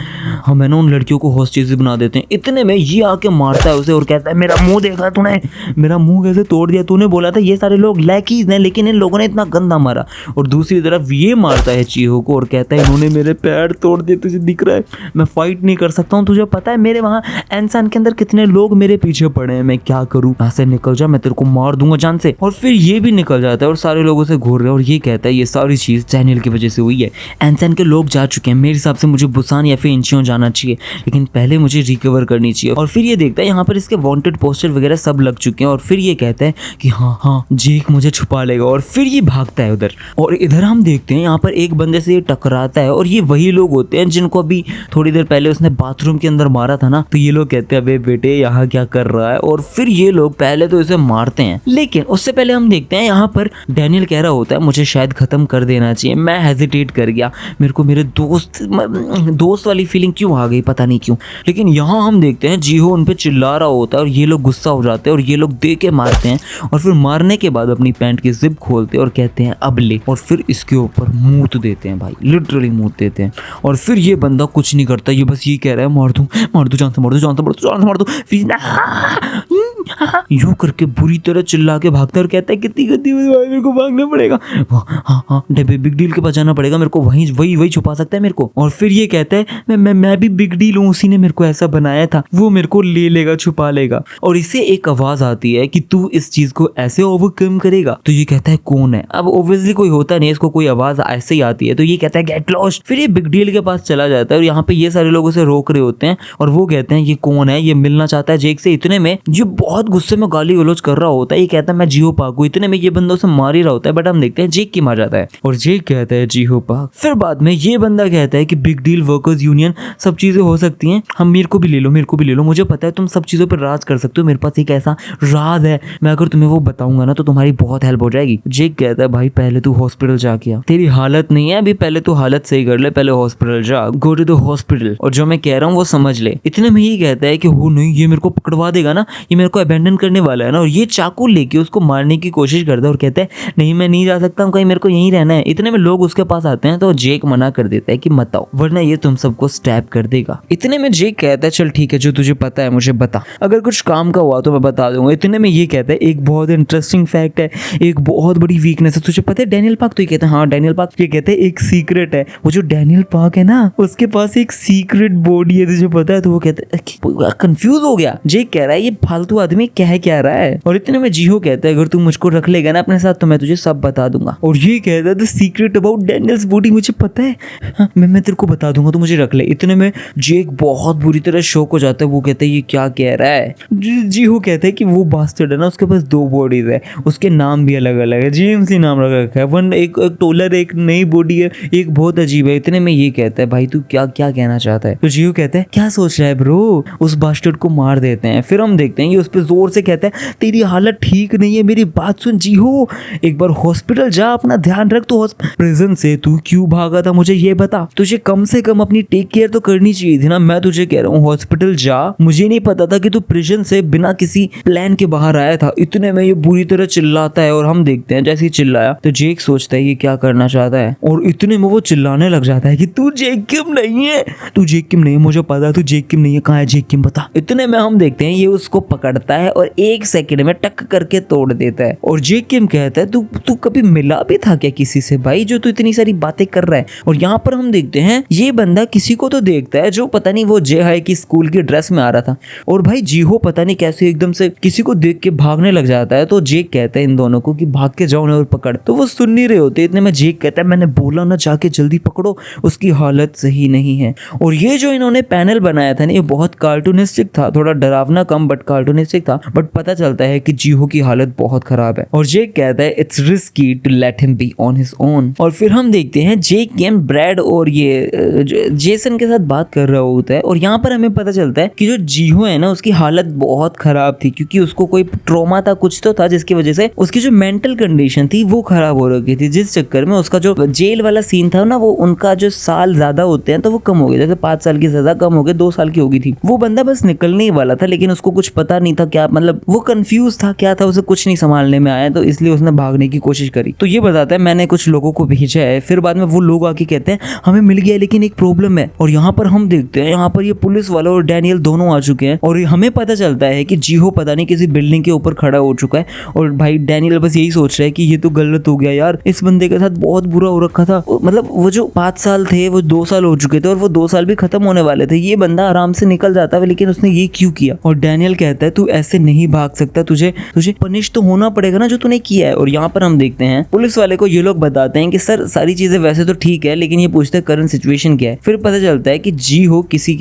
हम है ना उन लड़कियों को हॉस्टेज बना देते हैं। इतने में ये आके मारता है उसे और कहता है मेरा मुंह देखा तूने, मेरा मुंह कैसे तोड़ दिया, तूने बोला था ये सारे लोग लैकीज हैं, लेकिन इन लोगों ने इतना गंदा मारा। और दूसरी तरफ ये मारता है जिहो को और कहता है इन्होंने मेरे पैर तोड़ दिए, तुझे दिख रहा है, मैं फाइट नहीं कर सकता हूँ, तुझे पता है मेरे वहाँ एनसान के अंदर कितने लोग मेरे पीछे पड़े हैं, मैं क्या करूँ, यहाँ से निकल जा, मैं तेरे को मार दूंगा जान से। और फिर ये भी निकल जाता है और सारे लोगों से घूर रहे हैं और ये कहता है ये सारी चीज डैनियल की वजह से हुई है, एनसान के लोग जा चुके हैं, मेरे हिसाब से मुझे बुसान या फिर इंचियों जाना चाहिए, लेकिन पहले मुझे रिकवर करनी चाहिए। और फिर ये देखता है यहाँ पर इसके वांटेड पोस्टर वगैरह सब लग चुके हैं, और फिर ये कहता है कि हाँ जेक मुझे छुपा लेगा, और फिर ये भागता है उधर। और इधर हम देखते हैं यहाँ पर एक बंदे से ये टकराता है, और ये वही लोग होते हैं जिनको अभी थोड़ी देर पहले उसने बाथरूम के अंदर मारा था ना। तो ये लोग कहते हैं अबे बेटे यहाँ क्या कर रहा है, और फिर ये लोग पहले तो इसे मारते हैं, लेकिन उससे पहले हम देखते हैं यहाँ पर डैनियल कह रहा होता है मुझे शायद खत्म कर देना चाहिए, मैं हेजिटेट कर गया, मेरे को मेरे दोस्त वाली फीलिंग क्यों आ गई पता नहीं क्यों। लेकिन यहाँ हम देखते हैं जिहो उन पे चिल्ला रहा होता है और ये लोग गुस्सा हो जाते हैं और ये लोग दे के मारते हैं, और फिर मारने के बाद अपनी पैंट की जिप खोलते हैं और कहते हैं अब ले, और फिर इसके ऊपर मूत देते हैं भाई, लिटरली मूत देते हैं। और फिर ये बंदा कुछ नहीं करता, ये बस ये कह रहा है मार दूं जान से मार दूं प्लीज ना, यूं करके बुरी तरह चिल्ला के भागता और कहता है कितनी गंदी भाई, मेरे को भागना पड़ेगा, हाँ बिग डील के पास जाना पड़ेगा मेरे को, वही छुपा सकता है मेरे को। और फिर ये कहता है मैं भी बिग डील हूँ, उसी ने मेरे को ऐसा बनाया था, वो मेरे को ले लेगा, छुपा लेगा। और इससे एक आवाज आती है कि तू इस चीज को ऐसे ओवरकम करेगा। तो ये कहता है कौन है, अब ऑब्वियसली कोई होता नहीं, इसको कोई आवाज ऐसे ही आती है, तो ये कहता है गेट लॉस्ट। फिर ये बिग डील के पास चला जाता है और यहाँ पे ये सारे लोग उसे रोक रहे होते हैं और वो कहते हैं ये कौन है, ये मिलना चाहता है जेक से। इतने में ये बहुत गुस्से में गाली गलौज कर रहा होता है। ये कहता है मैं जीहो पार्क हूँ, इतने में ये बंदा उसे मार ही रहा होता है, बट हम देखते हैं जेक किम आ जाता है और जेक कहता है जीहो पार्क। फिर बाद में ये बंदा कहता है कि बिग डील वर्कर्स यूनियन सब चीजें हो सकती हैं, हम मेरे को भी ले लो, मेरे को भी ले लो, मुझे पता है तुम सब चीजों पर राज कर सकते हो, मेरे पास एक ऐसा राज है, मैं अगर तुम्हें वो बताऊंगा ना तो तुम्हारी बहुत हेल्प हो जाएगी। जेक कहता है भाई पहले तू हॉस्पिटल जाके आ, तेरी हालत नहीं है अभी, पहले तू हालत सही कर ले, पहले हॉस्पिटल जा, गो टू द हॉस्पिटल, और जो मैं कह रहा हूँ वो समझ ले। इतने में ये कहता है कि हो नहीं ये मेरे को पकड़वा देगा ना, ये मेरे को अबेंडन करने वाला है ना, और ये चाकू लेके उसको मारने की कोशिश करता है और कहता है नहीं मैं नहीं जा सकता हूँ कहीं, मेरे को यहीं रहना है। इतने में लोग उसके पास आते हैं तो जेक मना कर देता है कि मत आओ वरना ये तुम सबको स्टैब कर देगा। इतने में जेक कहता है चल ठीक है, जो तुझे पता है मुझे बता, अगर कुछ काम का हुआ तो मैं बता दूंगा। इतने में ये कहता है एक बहुत इंटरेस्टिंग फैक्ट है, एक बहुत बड़ी वीकनेस है, तुझे पता है डैनियल पार्क? तो ये कहता है हाँ डैनियल पार्क। ये कहते हैं एक सीक्रेट है, वो जो डैनियल पार्क है ना उसके पास एक सीक्रेट बॉडी है, तुझे पता है? तो वो कहता है कंफ्यूज हो गया, जेक कह रहा है ये फालतू आदमी कह क्या रहा है। और इतने में जीहो कहता है अगर तू मुझको रख लेगा ना अपने साथ तो मैं तुझे सब बता दूंगा। और ये कहता है the secret about Daniels body मुझे पता है, हाँ, मैं तेरे को बता दूंगा, तू मुझे रख ले। इतने में जेक बहुत बुरी तरह शॉक हो जाता है, वो कहता है ये क्या कह रहा है। जीहो कहता है कि वो बास्टर्ड है ना उसके पास 2 बॉडीज है, उसके नाम भी अलग अलग है, जेम्स ही नाम रखा है, वन एक टोलर, एक नई बॉडी है, एक बहुत अजीब है। इतने में ये कहता है भाई तू क्या क्या कहना चाहता है? तो जीहो कहता है क्या सोच रहा है ब्रो, उस बास्टर्ड को मार देते हैं। फिर हम देखते हैं ये उस पर जोर से कहता है तेरी हालत ठीक नहीं है, मेरी बात सुन जीहो, एक बार हॉस्पिटल जा, अपना ध्यान रख। तो प्रिजन से तू क्यों भागा था मुझे ये बता, तुझे कम से कम अपनी टेक केयर तो करनी चाहिए थी ना। मैं तुझे कह रहा हूँ हॉस्पिटल जा, मुझे नहीं पता था कि तू प्रिजन से बिना किसी प्लान के बाहर आया था। इतने में ये बुरी तरह चिल्लाता है और हम देखते हैं जैसे ही चिल्लाया तो जेक सोचता है ये क्या करना चाहता है, और इतने में वो चिल्लाने लग जाता है कि तू जेक किम नहीं है, तू जेक किम नहीं है, मुझे पता है तू जेक किम नहीं है, कहाँ है जेक किम बता। इतने में हम देखते हैं ये उसको पकड़ता है और 1 सेकंड में टक करके तोड़ देता है। और जेक किम कहता है तू कभी मिला भी था क्या किसी से भाई जो तू इतनी सारी बातें कर रहा है। और यहाँ पर हम देखते हैं ये बंदा किसी को तो देखता है जो पता नहीं वो जे हाई की स्कूल की ड्रेस में आ रहा था, और भाई जीहो पता नहीं कैसे एकदम से किसी को देख के भागने लग जाता है। तो जेक कहता है इन दोनों को कि भाग के जाओ और पकड़, तो वो सुन नहीं रहे होते। इतने में जेक कहता है मैंने बोला ना जाके जल्दी पकड़ो, उसकी हालत सही नहीं है। और ये जो इन्होंने पैनल बनाया था ना ये बहुत कार्टूनिस्टिक था, थोड़ा डरावना कम बट कार्टूनिस्टिक था, बट पता चलता है कि जीहो की हालत बहुत खराब है। और जेक कहता है it's risky to let him be on his own. और फिर हम देखते हैं जेक गेम ब्रैड और ये जेसन के साथ बात कर रहा होता है, और यहाँ पर हमें पता चलता है कि जो जीहो है ना उसकी हालत बहुत खराब थी, क्योंकि उसको कोई ट्रॉमा था, कुछ तो था जिसकी वजह से उसकी जो मेंटल कंडीशन थी वो खराब हो रखी थी, जिस चक्कर में उसका जो जेल वाला सीन था ना वो उनका जो साल ज्यादा होते हैं तो वो कम हो गया, जैसे 5 साल की सजा कम हो गई, 2 साल की हो गई थी। वो बंदा बस निकलने ही वाला था लेकिन उसको कुछ पता नहीं था क्या, मतलब वो कंफ्यूज था क्या था, उसे कुछ नहीं संभालने में आया, तो इसलिए उसने भागने की कोशिश करी। तो ये बताता है मैंने कुछ लोगों को भेजा है। फिर बाद में वो लोग आके कहते हैं हमें मिल गया लेकिन एक प्रॉब्लम है। और यहाँ पर हम देखते हैं यहाँ पर ये पुलिस वाला और डैनियल दोनों आ चुके हैं, और हमें पता चलता है कि जीहो पता नहीं किसी बिल्डिंग के ऊपर खड़ा हो चुका है। और भाई डैनियल बस यही सोच रहा है कि ये तो गलत हो गया यार, इस बंदे के साथ बहुत बुरा हो रखा था, मतलब वो जो 5 साल थे वो 2 साल हो चुके थे और वो 2 साल भी खत्म होने वाले थे, ये बंदा आराम से निकल जाता है लेकिन उसने ये क्यों किया। और डैनियल कहता है तू ऐसे नहीं भाग सकता, तुझे पनिश तो होना पड़ेगा ना जो तूने किया है। और यहाँ पर हम देखते हैं पुलिस वाले को ये लोग बताते हैं कि सर सारी चीजें वैसे तो ठीक है लेकिन ये पूछते हैं करंट सिचुएशन क्या है। फिर पता चलता है कि जीहो किसी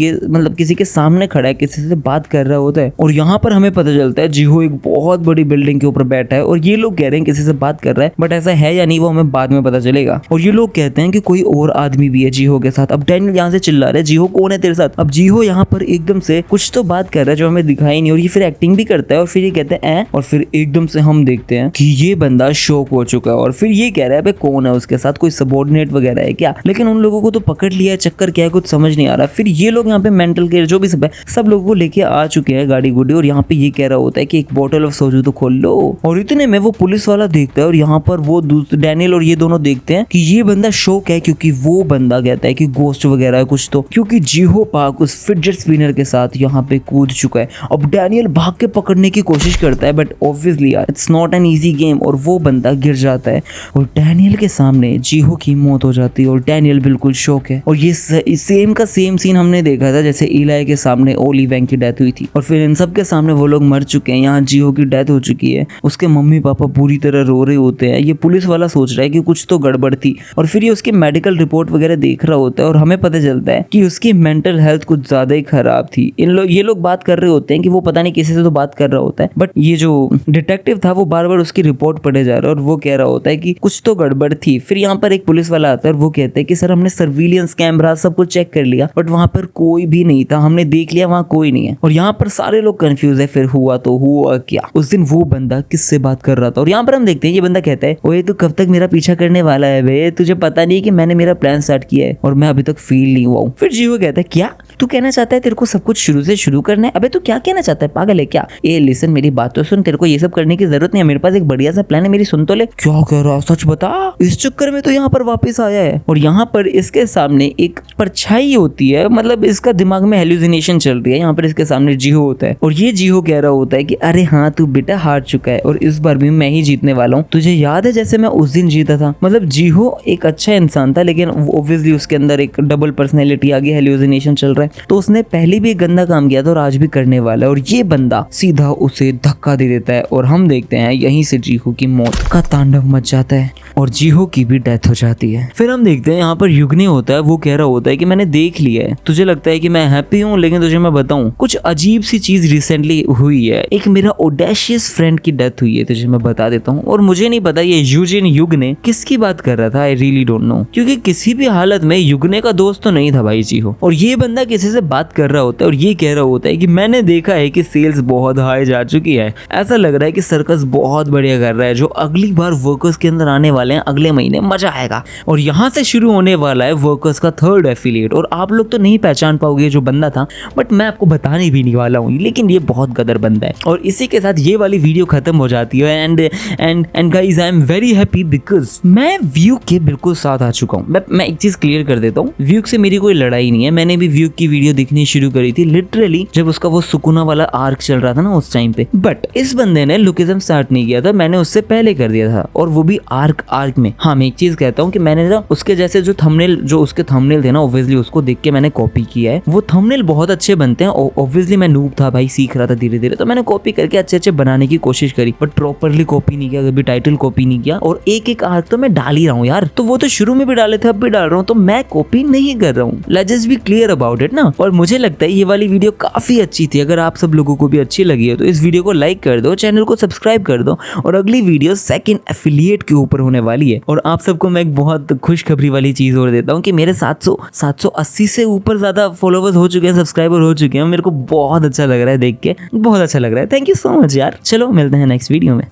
के सामने खड़ा है, किसी से बात कर रहा होता है। और यहाँ पर हमें पता चलता है जीहो एक बहुत बड़ी बिल्डिंग के ऊपर बैठा है और ये लोग कह रहे हैं किसी से बात कर रहा है, बट ऐसा है या नहीं वो हमें बाद में पता चलेगा। और ये लोग कहते हैं कि कोई और आदमी भी है जीहो के साथ। अब डैनियल यहाँ से चिल्ला रहा है जीहो कौन है तेरे साथ। अब जीहो यहाँ पर एकदम से कुछ तो बात कर रहा है जो हमें दिखाई नहीं, और ये फिर एक्टिंग भी करता है और फिर ये कहते हैं और फिर एकदम से हम देखते हैं कि ये बंदा शॉक हो चुका है और फिर ये कह रहा है कौन है उसके साथ, कोई सबॉर्डिनेट वगैरह है क्या। लेकिन उन लोगों को तो पकड़ लिया, चक्कर क्या है कुछ समझ नहीं आ रहा। फिर ये लोग यहाँ पे मेंटल केयर जो भी सब है सब लोगों को लेके आ चुके हैं गाड़ी गुड़ी, और यहाँ पे ये कह रहा होता है कि एक बोतल ऑफ सोजू तो खोल लो। और इतने में वो पुलिस वाला देखता है और यहाँ पर वो डैनियल और ये दोनों देखते हैं कि ये बंदा शॉक है, क्योंकि वो बंदा कहता है कि गोस्ट वगैरह है कुछ तो, क्योंकि जीहो पार्क उस फिडजेट स्पिनर के साथ यहाँ पे कूद चुका है। अब डैनियल भाग के पकड़ने की कोशिश करता है बट ऑब्वियसली यार it's not an easy game, और वो बंदा गिर जाता है और डैनियल के सामने जीहो की मौत हो जाती है और डैनियल बिल्कुल शॉक है। और ये सेम का सेम सीन हमने देखा था जैसे इलाई के सामने ओली वैंग की डेथ हुई थी, और फिर इन सब के सामने वो लोग मर चुके हैं। यहाँ जीहो की डेथ हो चुकी है, उसके मम्मी पापा पूरी तरह रो रहे होते हैं। ये पुलिस वाला सोच रहा है कि कुछ तो गड़बड़ थी, और फिर ये उसकी मेडिकल रिपोर्ट वगैरह देख रहा होता है और हमें पता चलता है कि उसकी मेंटल हेल्थ कुछ ज्यादा ही खराब थी। ये लोग बात कर रहे होते हैं कि वो पता नहीं किसी से तो बात कर रहा होता है, बट ये जो डिटेक्टिव था वो बार बार उसकी रिपोर्ट पढ़े जा रहा है और वो कह रहा होता है कि कुछ तो गड़बड़ थी। फिर यहाँ पर एक पुलिस वाला आता है और वो कहता है कि सर हमने सर्विलियंस कैमरा सब कुछ चेक कर लिया बट वहां पर कोई भी नहीं था, हमने देख लिया वहां कोई नहीं है। और यहाँ पर सारे लोग कंफ्यूज है, फिर हुआ तो हुआ क्या? उस दिन वो बंदा किससे बात कर रहा था? और यहाँ पर हम देखते हैं ये बंदा कहता है ओए तू कब तक मेरा पीछा करने वाला है बे, तुझे पता नहीं है कि मैंने मेरा प्लान स्टार्ट किया है और मैं अभी तक फेल नहीं हुआ हूँ। फिर जीहो कहता है क्या तू कहना चाहता है तेरे को सब कुछ शुरू से शुरू करना है? अबे तू क्या कहना चाहता है, पागल है क्या? ए लिसन मेरी बात तो सुन, तेरे को ये सब करने की जरूरत नहीं है, मेरे पास एक बढ़िया सा प्लान है, मेरी सुन तो ले। क्या कह रहा है, सच बता। इस चक्कर में तो यहाँ पर वापस आया है और यहाँ पर इसके सामने एक परछाई होती है, मतलब इसका दिमाग में हेलुसिनेशन चल रही है। यहाँ पर इसके सामने जीहो होता है और ये जीहो कह रहा होता है कि अरे हाँ तू बेटा हार चुका है और इस बार भी मैं ही जीतने वाला हूँ, तुझे याद है जैसे मैं उस दिन जीता था। मतलब जीहो एक अच्छा इंसान था लेकिन ऑब्वियसली उसके अंदर एक डबल पर्सनैलिटी आ गई, हेलुसिनेशन चल रहा है, तो उसने पहले भी एक गंदा काम किया था और आज भी करने वाला है। और ये बंदा सीधा उसे धक्का दे देता है और हम देखते हैं यहीं से जीहो की मौत का तांडव मच जाता है और जीहो की भी डेथ हो जाती है। फिर हम देखते हैं यहाँ पर युगनी होता है, वो कह रहा होता है कि मैंने देख लिया है, तुझे लगता है कि मैं हैप्पी हूँ लेकिन तुझे मैं बताऊं कुछ अजीब सी चीज रिसेंटली हुई है। एक मेरा ओडेशियस फ्रेंड की डेथ हुई है, तुझे मैं बता देता हूँ। और मुझे नहीं पता ये यूजिन युगने किसकी बात कर रहा था, आई रियली डोंट नो, क्योंकि किसी भी हालत में युगने का दोस्त तो नहीं था भाई जीहो। और ये बंदा किसी से बात कर रहा होता है और ये कह रहा होता है कि मैंने देखा है कि सेल्स बहुत हाई जा चुकी है, ऐसा लग रहा है कि सर्कस बहुत बढ़िया कर रहा है, जो अगली बार वर्कर्स के अंदर आने वाले हैं अगले महीने, मजा आएगा। और यहाँ से शुरू होने वाला है वर्कर्स का थर्ड एफिलिएट और आप लोग तो नहीं पहचान पाओगे जो बंदा था, बट मैं आपको बताने भी नहीं वाला हूँ, लेकिन ये बहुत गदर बंदा है। और इसी के साथ ये वाली वीडियो खत्म हो जाती है and guys I am very happy because मैं व्यू के बिल्कुल साथ आ चुका हूँ। मैं एक चीज क्लियर कर देता हूँ, व्यू से मेरी कोई लड़ाई नहीं है, मैंने भी व्यू की वीडियो देखनी शुरू करी थी लिटरली जब उसका वो सुकुना वाला आर्क चल रहा था ना उस टाइम पे, बट इस बंदे ने लुकिज्म स्टार्ट नहीं किया था, मैंने उससे पहले कर दिया था और वो भी आर्क में। हाँ मैं एक चीज कहता हूँ कि मैंने ना उसके जैसे जो थंबनेल, जो उसके थंबनेल थे ना, ऑब्वियसली उसको देख के मैंने कॉपी किया है, वो थंबनेल बहुत अच्छे बनते हैं। ऑब्वियसली मैं नूब था भाई, सीख रहा था धीरे धीरे, तो मैंने कॉपी करके अच्छे अच्छे बनाने की कोशिश करी, बट प्रॉपरली कॉपी नहीं किया, कभी टाइटल कॉपी नहीं किया। और एक एक आर्क तो मैं डाल ही रहा हूँ यार, तो वो तो शुरू में भी डाले थे अब भी डाल रहा हूँ, तो मैं कॉपी नहीं कर रहा हूँ, let's just be clear about it ना। और मुझे लगता है ये वाली वीडियो काफी अच्छी थी, अगर आप सब लोगों को भी अच्छी लगी है तो इस वीडियो को लाइक कर दो, चैनल को सब्सक्राइब कर दो और अगली वीडियो सेकंड एफिलिएट के ऊपर होने वाली है। और आप सबको मैं एक बहुत खुशखबरी वाली चीज और देता हूँ कि मेरे 780 से ऊपर ज्यादा फॉलोवर्स हो चुके हैं, सब्सक्राइबर हो चुके हैं, मेरे को बहुत अच्छा लग रहा है देख के, बहुत अच्छा लग रहा है। थैंक यू सो मच यार, चलो मिलते हैं नेक्स्ट वीडियो में।